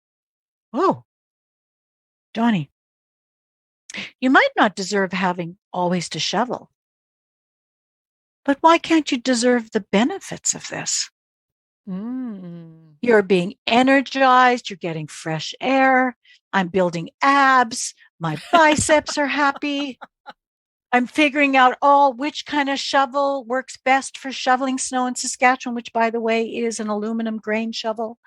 oh, Donnie, you might not deserve having always to shovel, but why can't you deserve the benefits of this?
Mm.
You're being energized. You're getting fresh air. I'm building abs. My biceps are happy. I'm figuring out which kind of shovel works best for shoveling snow in Saskatchewan, which, by the way, is an aluminum grain shovel.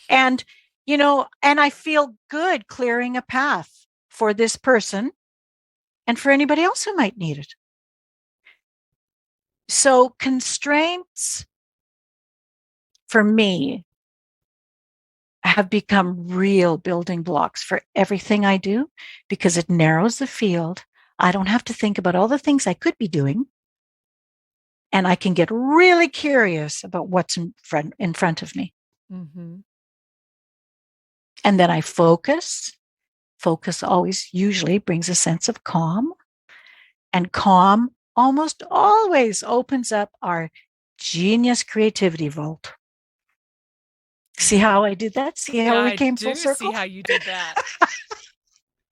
And, and I feel good clearing a path for this person and for anybody else who might need it. So constraints for me have become real building blocks for everything I do because it narrows the field. I don't have to think about all the things I could be doing. And I can get really curious about what's in front of me.
Mm-hmm.
And then I focus. Focus always usually brings a sense of calm. And calm almost always opens up our genius creativity vault. See how I did that? See how
Yeah,
we
I
came full
do see
circle?
how you did that.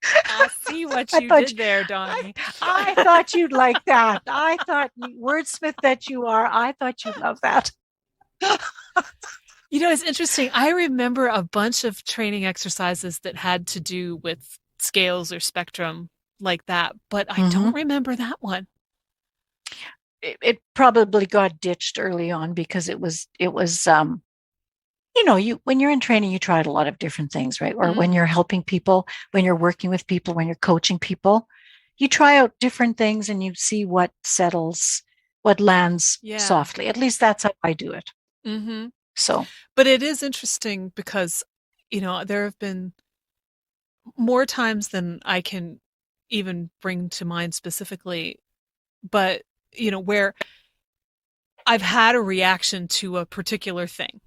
I see what
I
you
thought
did there, Donnie.
I thought you'd like that. I thought, wordsmith that you are, I thought you'd love that.
It's interesting. I remember a bunch of training exercises that had to do with scales or spectrum like that, but I
Mm-hmm.
don't remember that one.
it probably got ditched early on because it was you when you're in training, you tried a lot of different things, right? Or when you're
Mm,
helping people, when you're working with people, when you're coaching people, you try out different things and you see what settles, what lands
yeah.
softly. At least that's how I do it.
Hmm.
So,
But it is interesting because, there have been more times than I can even bring to mind specifically, but, where I've had a reaction to a particular thing,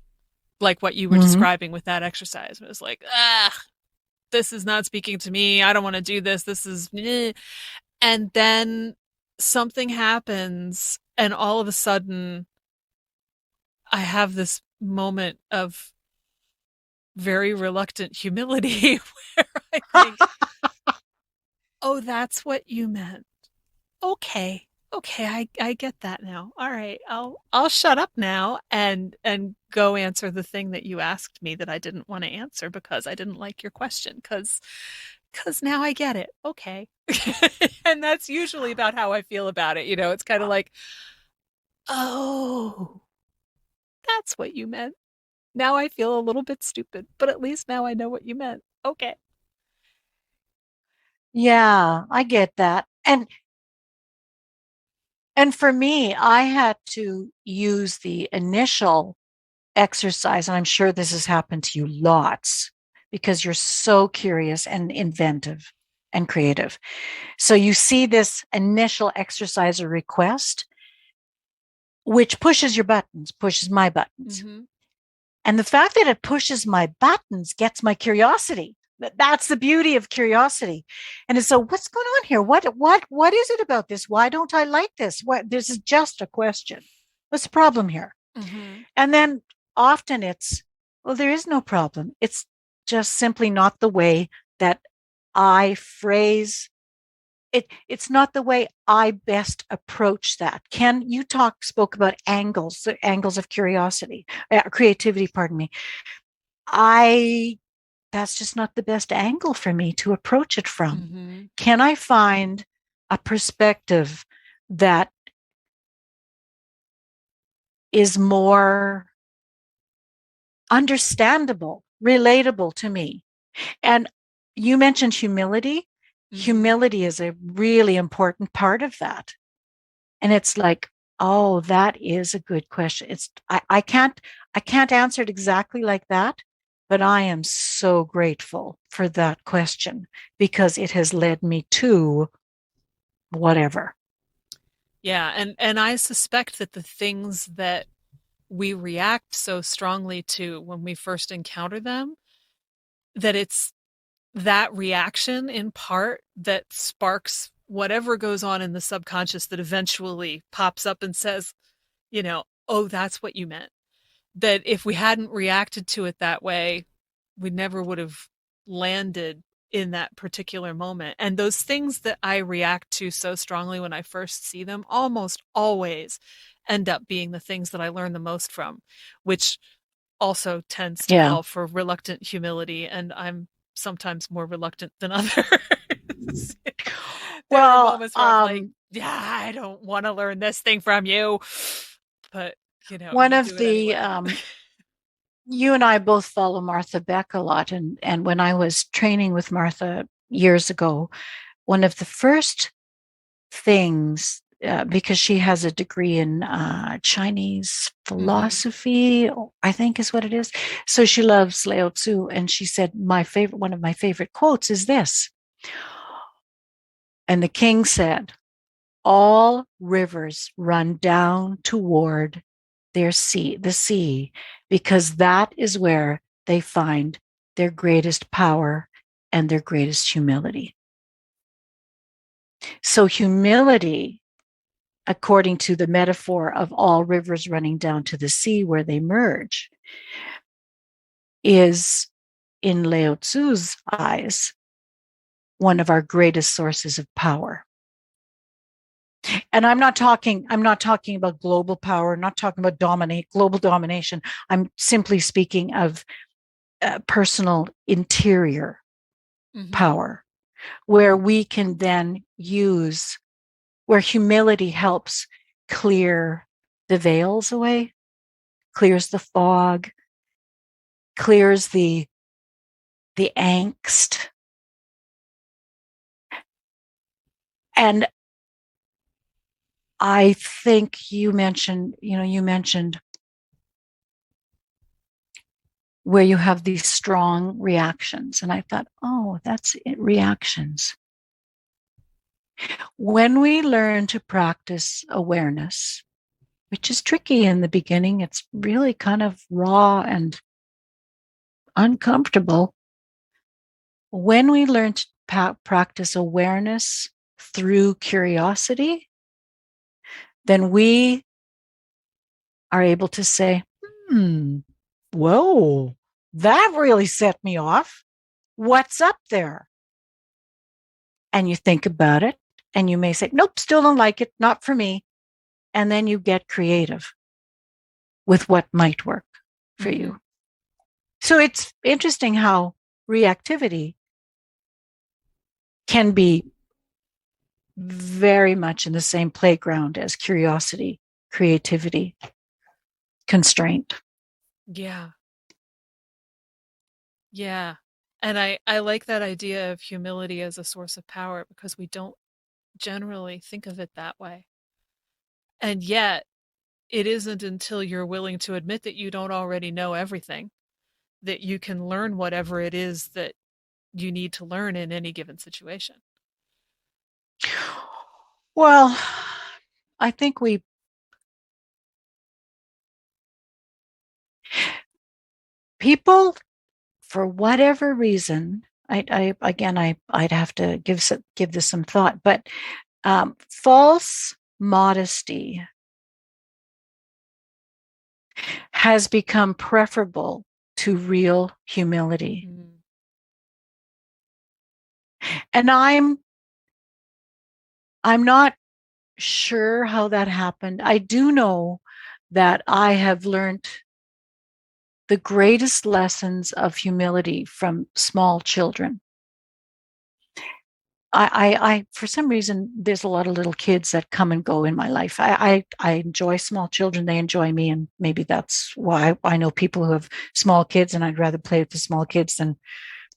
like what you were
mhm.
describing with that exercise. It was like, this is not speaking to me. I don't want to do this. This is, eh. And then something happens, and all of a sudden, I have this moment of very reluctant humility where I think, oh, that's what you meant. Okay. Okay, I get that now. All right. I'll shut up now and go answer the thing that you asked me that I didn't want to answer because I didn't like your question because now I get it. Okay. And that's usually about how I feel about it. It's kind of like, oh, that's what you meant. Now I feel a little bit stupid, but at least now I know what you meant. Okay.
Yeah, I get that. And for me, I had to use the initial exercise, and I'm sure this has happened to you lots because you're so curious and inventive and creative. So you see this initial exercise or request, which pushes your buttons, pushes my buttons.
Mm-hmm.
And the fact that it pushes my buttons gets my curiosity. That's the beauty of curiosity. And so what's going on here? What is it about this? Why don't I like this? What this is just a question. What's the problem here?
Mm-hmm.
And then often it's, well, there is no problem. It's just simply not the way that I phrase it's not the way I best approach that. Ken, you spoke about angles, the angles of curiosity, creativity, pardon me. I That's just not the best angle for me to approach it from.
Mm-hmm.
Can I find a perspective that is more understandable, relatable to me? And you mentioned humility.
Mm-hmm.
Humility is a really important part of that. And it's like, oh, that is a good question. I can't answer it exactly like that, but I am so grateful for that question because it has led me to whatever.
Yeah, and I suspect that the things that we react so strongly to when we first encounter them, that it's that reaction in part that sparks whatever goes on in the subconscious that eventually pops up and says, oh, that's what you meant. That if we hadn't reacted to it that way, we never would have landed in that particular moment. And those things that I react to so strongly when I first see them almost always end up being the things that I learn the most from, which also tends to
Yeah.
call for reluctant humility. And I'm sometimes more reluctant than others. There are
Well,
moments where I'm like, yeah, I don't want to learn this thing from you. But,
one
you
of
do it
the
anyway.
you and I both follow Martha Beck a lot, and when I was training with Martha years ago, one of the first things, because she has a degree in Chinese
Hmm.
philosophy, I think is what it is. So she loves Lao Tzu, and she said, one of my favorite quotes is this. And the king said, "All rivers run down toward the sea, because that is where they find their greatest power and their greatest humility." So humility, according to the metaphor of all rivers running down to the sea where they merge, is in Lao Tzu's eyes one of our greatest sources of power. And I'm not talking about global power, I'm not talking about global domination. I'm simply speaking of personal interior
Hmm.
power, where we can then use, where humility helps clear the veils away, clears the fog, clears the angst. And I think you mentioned where you have these strong reactions. And I thought, oh, that's it, reactions. When we learn to practice awareness, which is tricky in the beginning, it's really kind of raw and uncomfortable. When we learn to practice awareness through curiosity, then we are able to say, whoa, that really set me off. What's up there? And you think about it and you may say, nope, still don't like it, not for me. And then you get creative with what might work for
Mm-hmm.
you. So it's interesting how reactivity can be very much in the same playground as curiosity, creativity, constraint.
Yeah. Yeah. And I like that idea of humility as a source of power because we don't generally think of it that way. And yet, it isn't until you're willing to admit that you don't already know everything that you can learn whatever it is that you need to learn in any given situation.
Well, I think people, for whatever reason, I'd have to give this some thought, but false modesty has become preferable to real humility.
Mm.
And I'm not sure how that happened. I do know that I have learned the greatest lessons of humility from small children. For some reason, there's a lot of little kids that come and go in my life. I enjoy small children. They enjoy me. And maybe that's why I know people who have small kids and I'd rather play with the small kids than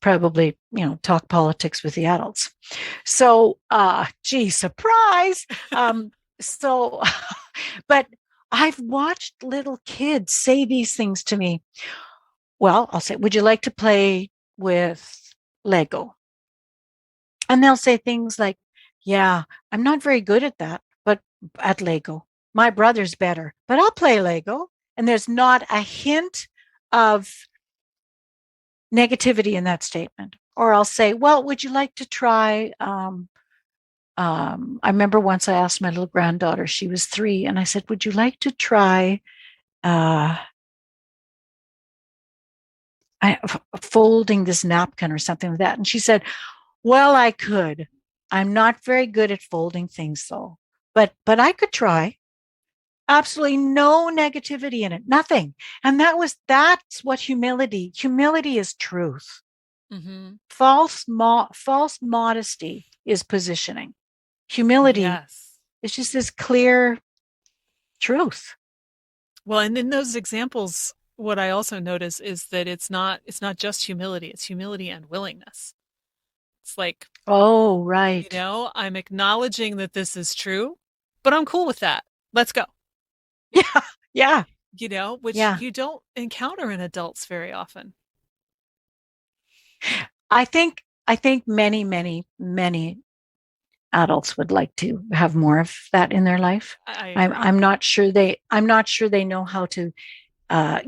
probably, talk politics with the adults. So, gee, surprise. So, but I've watched little kids say these things to me. Well, I'll say, would you like to play with Lego? And they'll say things like, yeah, I'm not very good at that, but at Lego, my brother's better, but I'll play Lego. And there's not a hint of negativity in that statement. Or I'll say, well, would you like to try? I remember once I asked my little granddaughter, she was 3, and I said, would you like to try uh, folding this napkin or something like that? And she said, well, I could. I'm not very good at folding things though, but I could try. Absolutely no negativity in it, nothing. And that's what humility is truth.
Mm-hmm.
False modesty is positioning. Humility
Yes.
is just this clear truth.
Well, and in those examples, what I also notice is that it's not just humility, it's humility and willingness. It's like,
Oh, right.
I'm acknowledging that this is true, but I'm cool with that. Let's go.
Yeah, yeah,
Which
yeah.
you don't encounter in adults very often.
I think many, many, many adults would like to have more of that in their life.
I
I'm
agree.
I'm not sure they know how to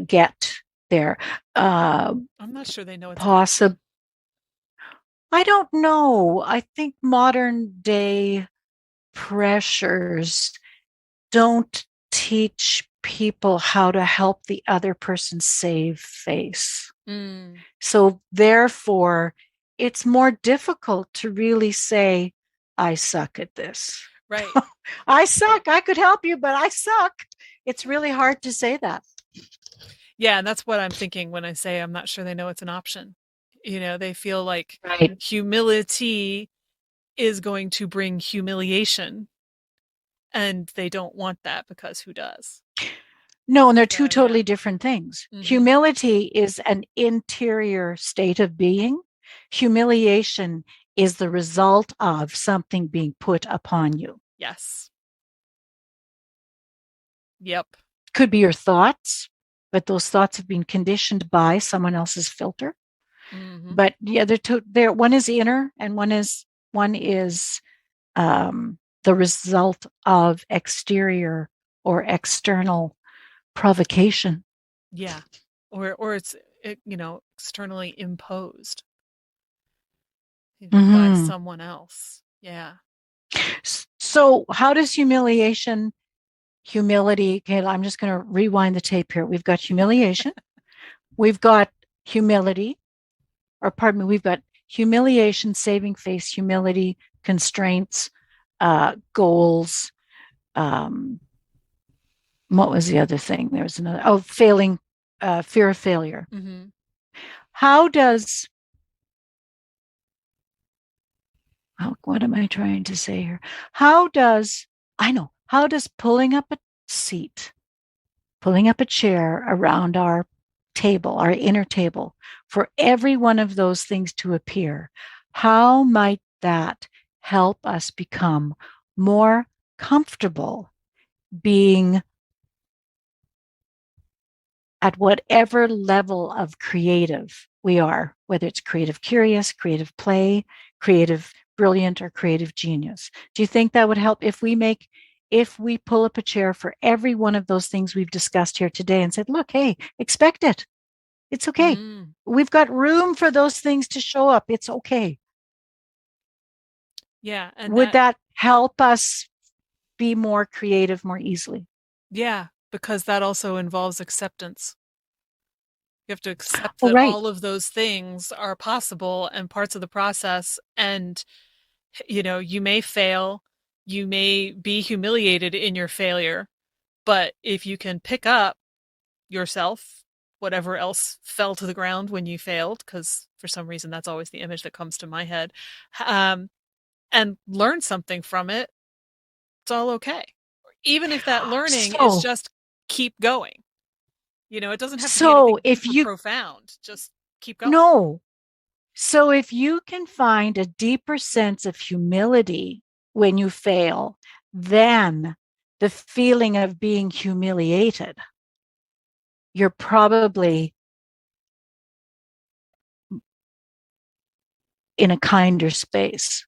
get there. Uh,
I'm not sure they know it's an option.
possible. I don't know. I think modern day pressures don't teach people how to help the other person save face.
Mm,
So therefore, it's more difficult to really say, I suck at this.
right.
I suck. I could help you, but I suck. It's really hard to say that.
Yeah, and that's what I'm thinking when I say I'm not sure they know it's an option. They feel like
Right.
humility is going to bring humiliation. And they don't want that because who does?
No, and they're two
So, yeah.
totally different things.
Mm-hmm.
Humility is an interior state of being. Humiliation is the result of something being put upon you.
Yes. Yep.
Could be your thoughts, but those thoughts have been conditioned by someone else's filter.
Mm-hmm.
But yeah, they're one is inner and one is the result of exterior or external provocation.
Yeah. Or it's externally imposed even by
Mm-hmm.
someone else. Yeah.
So, how does humility? Okay, I'm just going to rewind the tape here. We've got humiliation, we've got humility, or pardon me, we've got humiliation, saving face, humility, constraints, goals. Um, what was the other thing? There was another. Oh, failing, fear of failure.
Mm-hmm.
How does what am I trying to say here? How does I know? How does pulling up a chair around our table, our inner table, for every one of those things to appear, how might that help us become more comfortable being at whatever level of creative we are, whether it's creative curious, creative play, creative brilliant, or creative genius? Do you think that would help if we pull up a chair for every one of those things we've discussed here today and said, look, hey, expect it. It's okay.
Mm.
We've got room for those things to show up. It's okay.
Yeah. And
Would that help us be more creative more easily?
yeah, because that also involves acceptance. You have to accept
Oh,
that
right.
all of those things are possible and parts of the process. And, you may fail, you may be humiliated in your failure, but if you can pick up yourself, whatever else fell to the ground when you failed, because for some reason that's always the image that comes to my head, um, and learn something from it, it's all okay. Even if that learning is
So,
just keep going. It doesn't have to be
so
anything
if
super
you
profound. Just keep going.
no, so if you can find a deeper sense of humility when you fail, then the feeling of being humiliated, you're probably in a kinder space.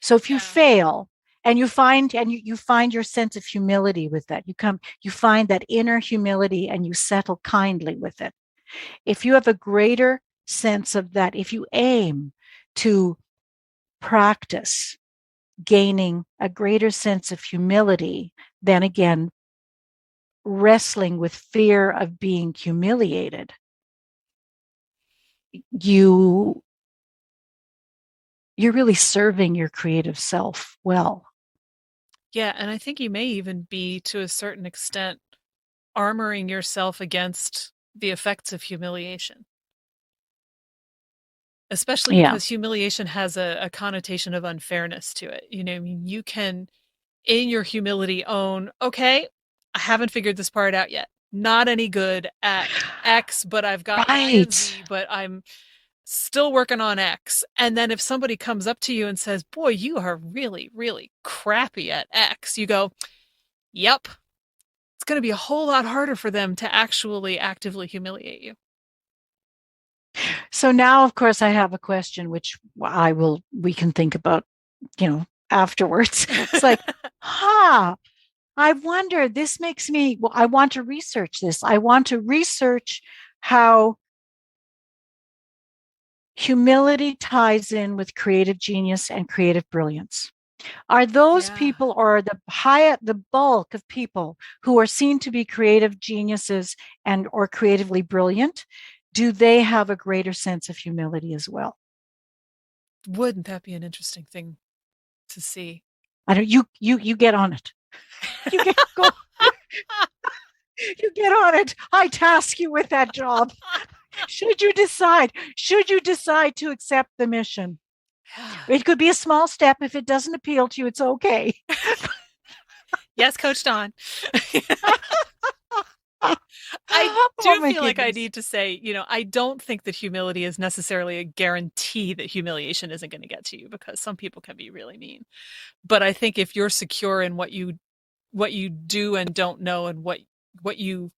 So if you
Yeah.
fail and you find your sense of humility with that, you find that inner humility and you settle kindly with it. If you have a greater sense of that, if you aim to practice gaining a greater sense of humility, then again, wrestling with fear of being humiliated, you you're really serving your creative self well.
Yeah, and I think you may even be, to a certain extent, armoring yourself against the effects of humiliation. Especially
Yeah.
because humiliation has a connotation of unfairness to it. I mean, you can, in your humility, own, okay, I haven't figured this part out yet. Not any good at X, but I've got Y and
Right.
Z, but I'm still working on X. And then if somebody comes up to you and says, boy, you are really, really crappy at X, you go, yep, it's going to be a whole lot harder for them to actually actively humiliate you.
So now, of course, I have a question which we can think about, afterwards. It's like, huh, I wonder, this makes me, well, I want to research this. I want to research how humility ties in with creative genius and creative brilliance. Are those
Yeah.
people, or the bulk of people who are seen to be creative geniuses and or creatively brilliant, do they have a greater sense of humility as well?
Wouldn't that be an interesting thing to see?
I don't you get on it. You get go you get on it. I task you with that job. Should you decide to accept the mission?
Yeah.
It could be a small step. If it doesn't appeal to you, it's okay.
Yes, Coach Dawn. I
Oh
do
my
feel like I
goodness.
need to say, I don't think that humility is necessarily a guarantee that humiliation isn't going to get to you because some people can be really mean. But I think if you're secure in what you do and don't know and what you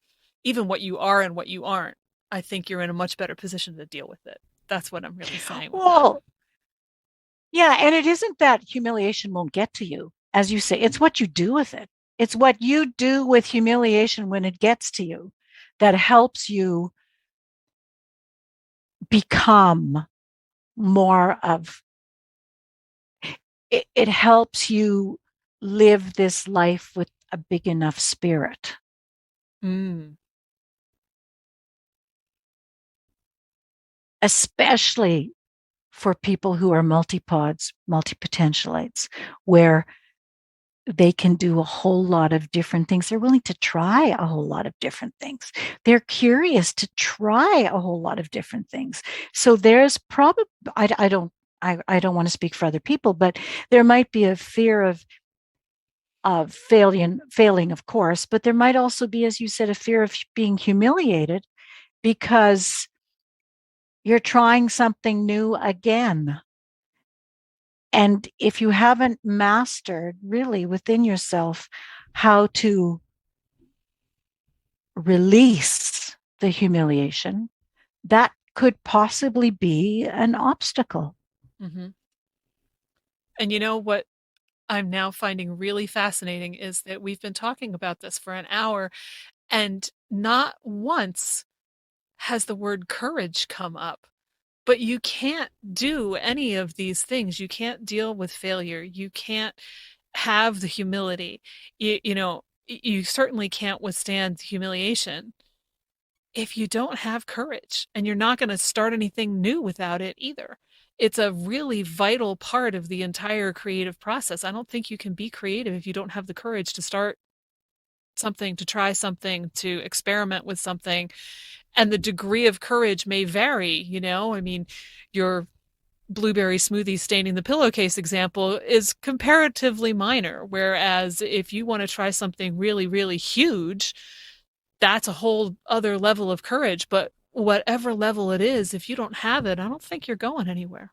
even what you are and what you aren't, I think you're in a much better position to deal with it. That's what I'm really saying with that.
Well, yeah, and it isn't that humiliation won't get to you. As you say, it's what you do with it. It's what you do with humiliation when it gets to you that helps you become more of it helps you live this life with a big enough spirit,
Mm.
especially for people who are multipods, multipotentialites, where they can do a whole lot of different things. They're willing to try a whole lot of different things. They're curious to try a whole lot of different things. So there's probably, I don't want to speak for other people, but there might be a fear of failing, of course, but there might also be, as you said, a fear of being humiliated because you're trying something new again. And if you haven't mastered really within yourself how to release the humiliation, that could possibly be an obstacle.
Hmm. And you know what I'm now finding really fascinating is that we've been talking about this for an hour, and not once has the word courage come up. But you can't do any of these things. You can't deal with failure. You can't have the humility. You certainly can't withstand humiliation if you don't have courage, and you're not going to start anything new without it either. It's a really vital part of the entire creative process. I don't think you can be creative if you don't have the courage to start something, to try something, to experiment with something. And the degree of courage may vary. I mean, your blueberry smoothie staining the pillowcase example is comparatively minor. Whereas if you want to try something really, really huge, that's a whole other level of courage. But whatever level it is, if you don't have it, I don't think you're going anywhere.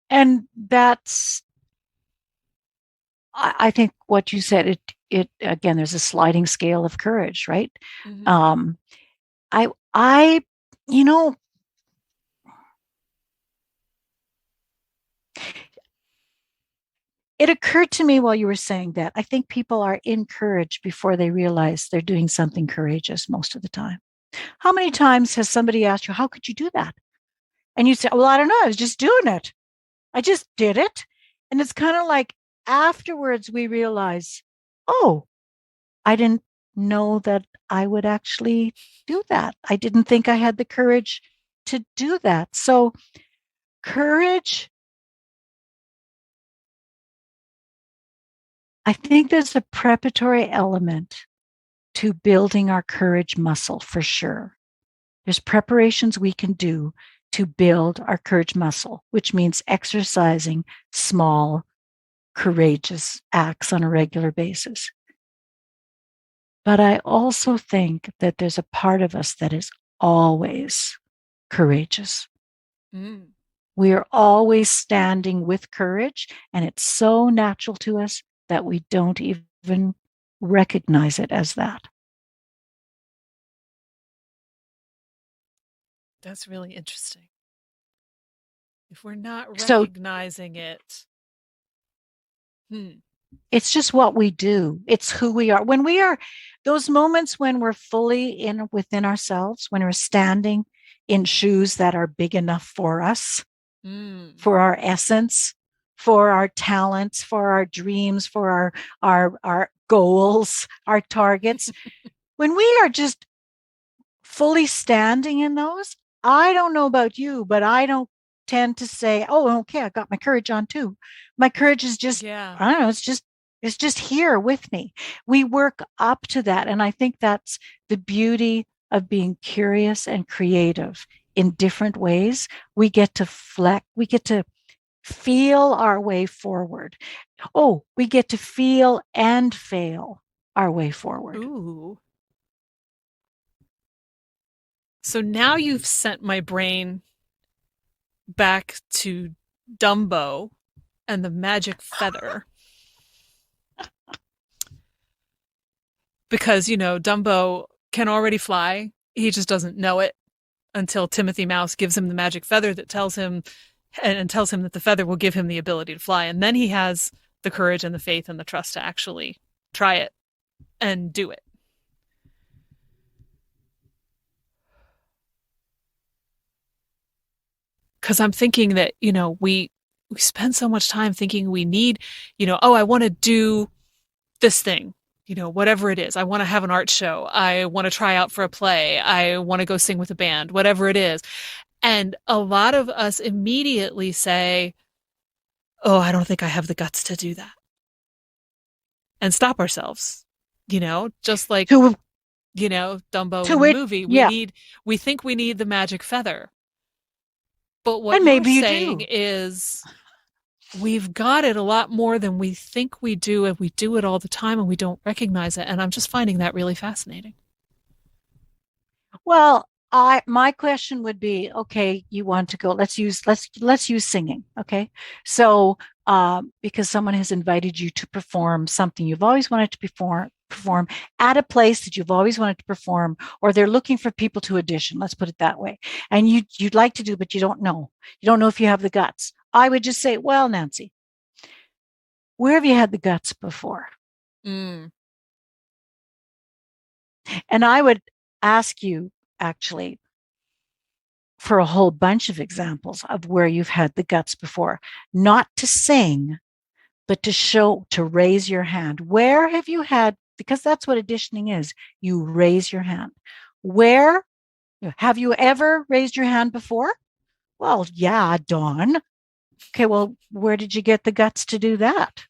And that's, I think what you said, it again, there's a sliding scale of courage, right?
Mm-hmm.
Um, I, you know, it occurred to me while you were saying that I think people are encouraged before they realize they're doing something courageous most of the time. How many times has somebody asked you, how could you do that? And you say, well, I don't know. I was just doing it. I just did it. And it's kind of like afterwards we realize, oh, I didn't know that I would actually do that. I didn't think I had the courage to do that. So, courage, I think there's a preparatory element to building our courage muscle for sure. There's preparations we can do to build our courage muscle, which means exercising small, courageous acts on a regular basis. But I also think that there's a part of us that is always courageous.
Mm.
We are always standing with courage, and it's so natural to us that we don't even recognize it as that.
That's really interesting. If we're not
So
recognizing it, hmm.
it's just what we do. It's who we are. When we are those moments when we're fully in within ourselves, when we're standing in shoes that are big enough for us,
Mm.
for our essence, for our talents, for our dreams, for our goals, our targets. When we are just fully standing in those, I don't know about you, but I don't tend to say, "Oh, okay, I got my courage on too." My courage is just,
Yeah.
I don't know, it's just here with me. We work up to that, and I think that's the beauty of being curious and creative in different ways. We get to feel our way forward. Oh, we get to feel and fail our way forward.
Ooh. So now you've sent my brain back to Dumbo and the magic feather. Because, Dumbo can already fly. He just doesn't know it until Timothy Mouse gives him the magic feather that tells him and tells him that the feather will give him the ability to fly. And then he has the courage and the faith and the trust to actually try it and do it. Because I'm thinking that, we spend so much time thinking we need, oh, I want to do this thing, whatever it is. I want to have an art show. I want to try out for a play. I want to go sing with a band, whatever it is. And a lot of us immediately say, oh, I don't think I have the guts to do that. And stop ourselves, just like,
To
Dumbo
to
in the
it,
movie.
yeah.
We think we need the magic feather. But what
And
you're
maybe you
saying
do.
is we've got it a lot more than we think we do, and we do it all the time and we don't recognize it. And I'm just finding that really fascinating.
Well, my question would be, okay, you want to go, let's use singing. Okay. So because someone has invited you to perform something you've always wanted to perform at a place that you've always wanted to perform, or they're looking for people to audition, let's put it that way. And you'd like to do, but you don't know. You don't know if you have the guts. I would just say, well, Nancy, where have you had the guts before?
Mm.
And I would ask you actually for a whole bunch of examples of where you've had the guts before, not to sing, but to raise your hand. Where have you had, because that's what auditioning is. You raise your hand. Where have you ever raised your hand before? Well, yeah, Dawn. Okay, well, where did you get the guts to do that?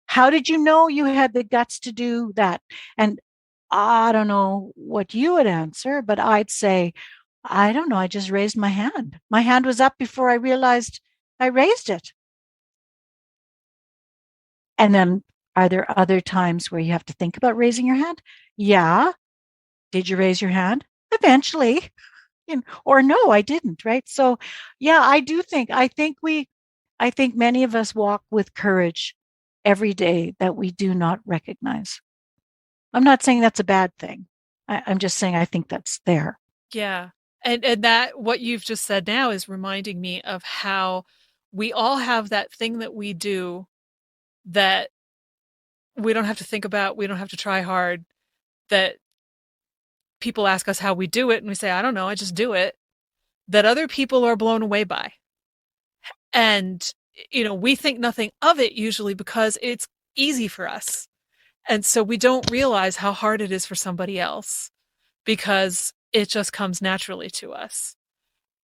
How did you know you had the guts to do that? And I don't know what you would answer, but I'd say, I don't know. I just raised my hand. My hand was up before I realized I raised it. And then are there other times where you have to think about raising your hand? Yeah. Did you raise your hand? Eventually. Or no, I didn't, right? So yeah, I think many of us walk with courage every day that we do not recognize. I'm not saying that's a bad thing. I'm just saying I think that's there.
Yeah. And that what you've just said now is reminding me of how we all have that thing that we do that we don't have to think about, we don't have to try hard, that people ask us how we do it and we say, I don't know, I just do it, that other people are blown away by. And we think nothing of it usually because it's easy for us. And so we don't realize how hard it is for somebody else because it just comes naturally to us.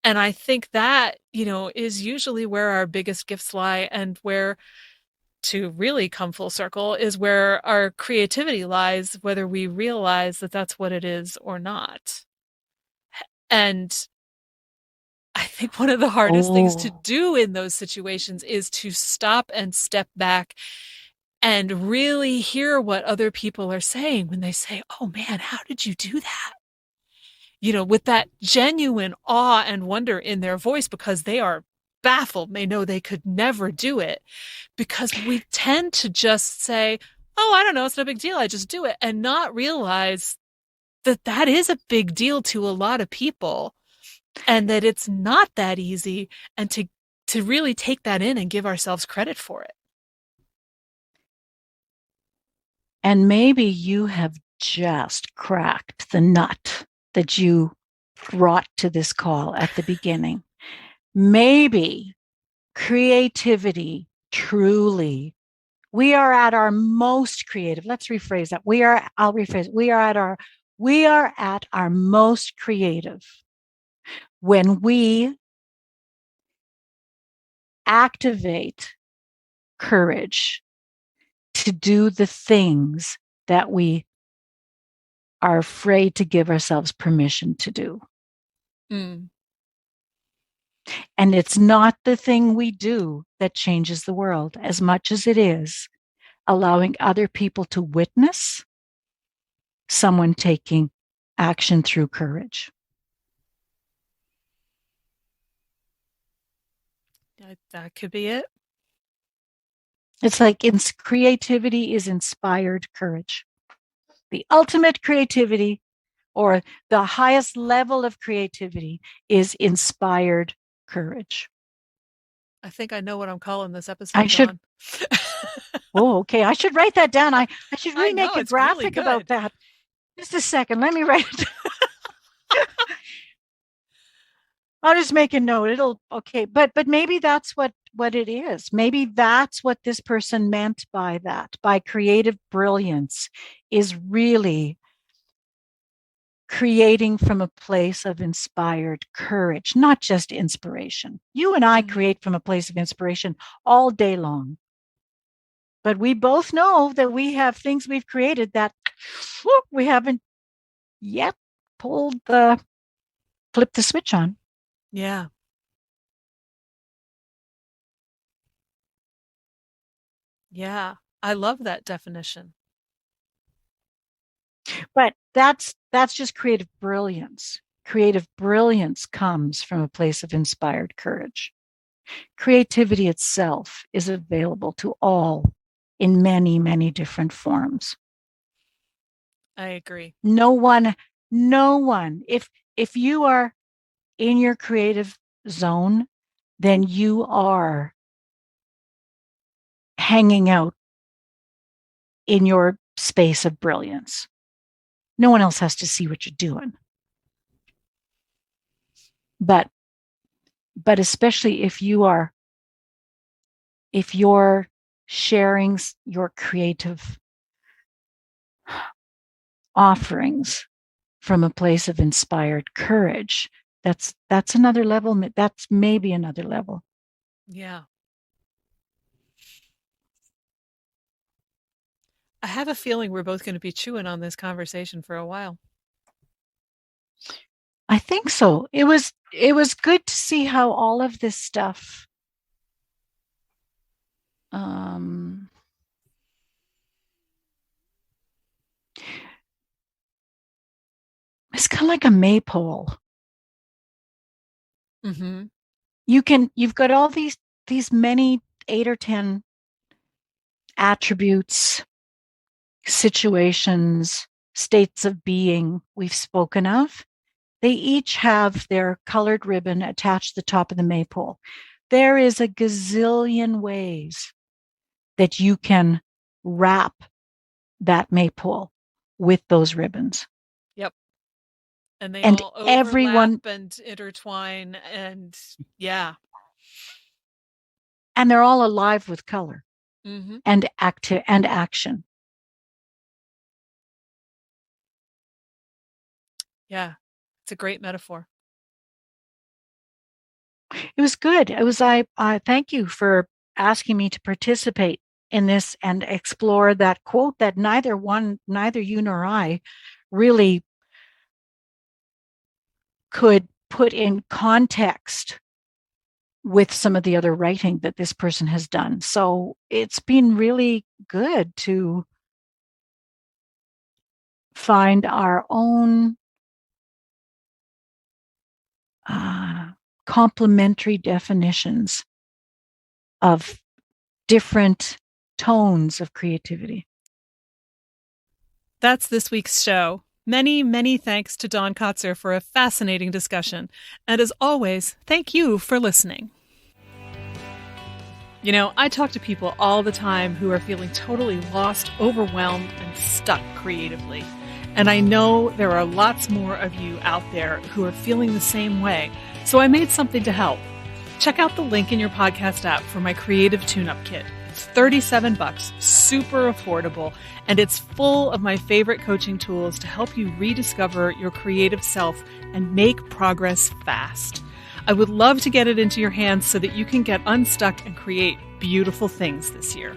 And I think that, is usually where our biggest gifts lie and where, to really come full circle, is where our creativity lies, whether we realize that that's what it is or not. And I think one of the hardest things to
Oh,
do in those situations is to stop and step back and really hear what other people are saying when they say, oh man, how did you do that? With that genuine awe and wonder in their voice because they are baffled. They know they could never do it because we tend to just say, oh, I don't know, it's no big deal. I just do it and not realize that that is a big deal to a lot of people and that it's not that easy and to really take that in and give ourselves credit for it.
and maybe you have just cracked the nut that you brought to this call at the beginning. Maybe creativity truly, we are at our most creative. Let's rephrase that. I'll rephrase it. We are at our most creative when we activate courage to do the things that we are afraid to give ourselves permission to do.
Mm.
And it's not the thing we do that changes the world as much as it is allowing other people to witness someone taking action through courage.
That could be it.
It's like creativity is inspired courage. The ultimate creativity or the highest level of creativity is inspired courage.
I think I know what I'm calling this episode,
I should.
Dawn.
Oh, okay. I should write that down. I should
I know,
remake a
it's really
graphic about
good.
that. Just a second. Let me write it. I'll just make a note. It'll okay. But maybe that's what it is. Maybe that's what this person meant by that. By creative brilliance is really creating from a place of inspired courage, not just inspiration. You and I create from a place of inspiration all day long. But we both know that we have things we've created that we haven't yet flipped the switch on.
Yeah. Yeah. I love that definition.
But that's just creative brilliance. Creative brilliance comes from a place of inspired courage. Creativity itself is available to all in many, many different forms.
I agree.
No one, if you are in your creative zone, then you are hanging out in your space of brilliance. No one else has to see what you're doing. But especially if you're sharing your creative offerings from a place of inspired courage, that's another level. That's maybe another level.
Yeah. I have a feeling we're both going to be chewing on this conversation for a while.
I think so. It was good to see how all of this stuff it's kind of like a maypole.
Mm-hmm.
You've got all these many 8 or 10 attributes, situations, states of being we've spoken of. They each have their colored ribbon attached to the top of the maypole. There is a gazillion ways that you can wrap that maypole with those ribbons.
Yep. And they
And
all overlap
everyone
and intertwine and yeah.
And they're all alive with color
Mm-hmm.
and action.
Yeah. It's a great metaphor.
It was good. It was I thank you for asking me to participate in this and explore that quote that neither you nor I really could put in context with some of the other writing that this person has done. So it's been really good to find our own complementary definitions of different tones of creativity.
That's this week's show. Many, many thanks to Dawn Kotzer for a fascinating discussion. And as always, thank you for listening. You know, I talk to people all the time who are feeling totally lost, overwhelmed, and stuck creatively. And I know there are lots more of you out there who are feeling the same way. So I made something to help. Check out the link in your podcast app for my creative tune-up kit. It's $37, super affordable, and it's full of my favorite coaching tools to help you rediscover your creative self and make progress fast. I would love to get it into your hands so that you can get unstuck and create beautiful things this year.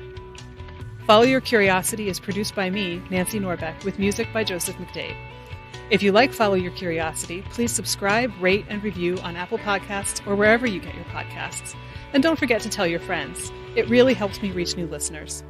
Follow Your Curiosity is produced by me, Nancy Norbeck, with music by Joseph McDade. If you like Follow Your Curiosity, please subscribe, rate, and review on Apple Podcasts or wherever you get your podcasts. And don't forget to tell your friends. It really helps me reach new listeners.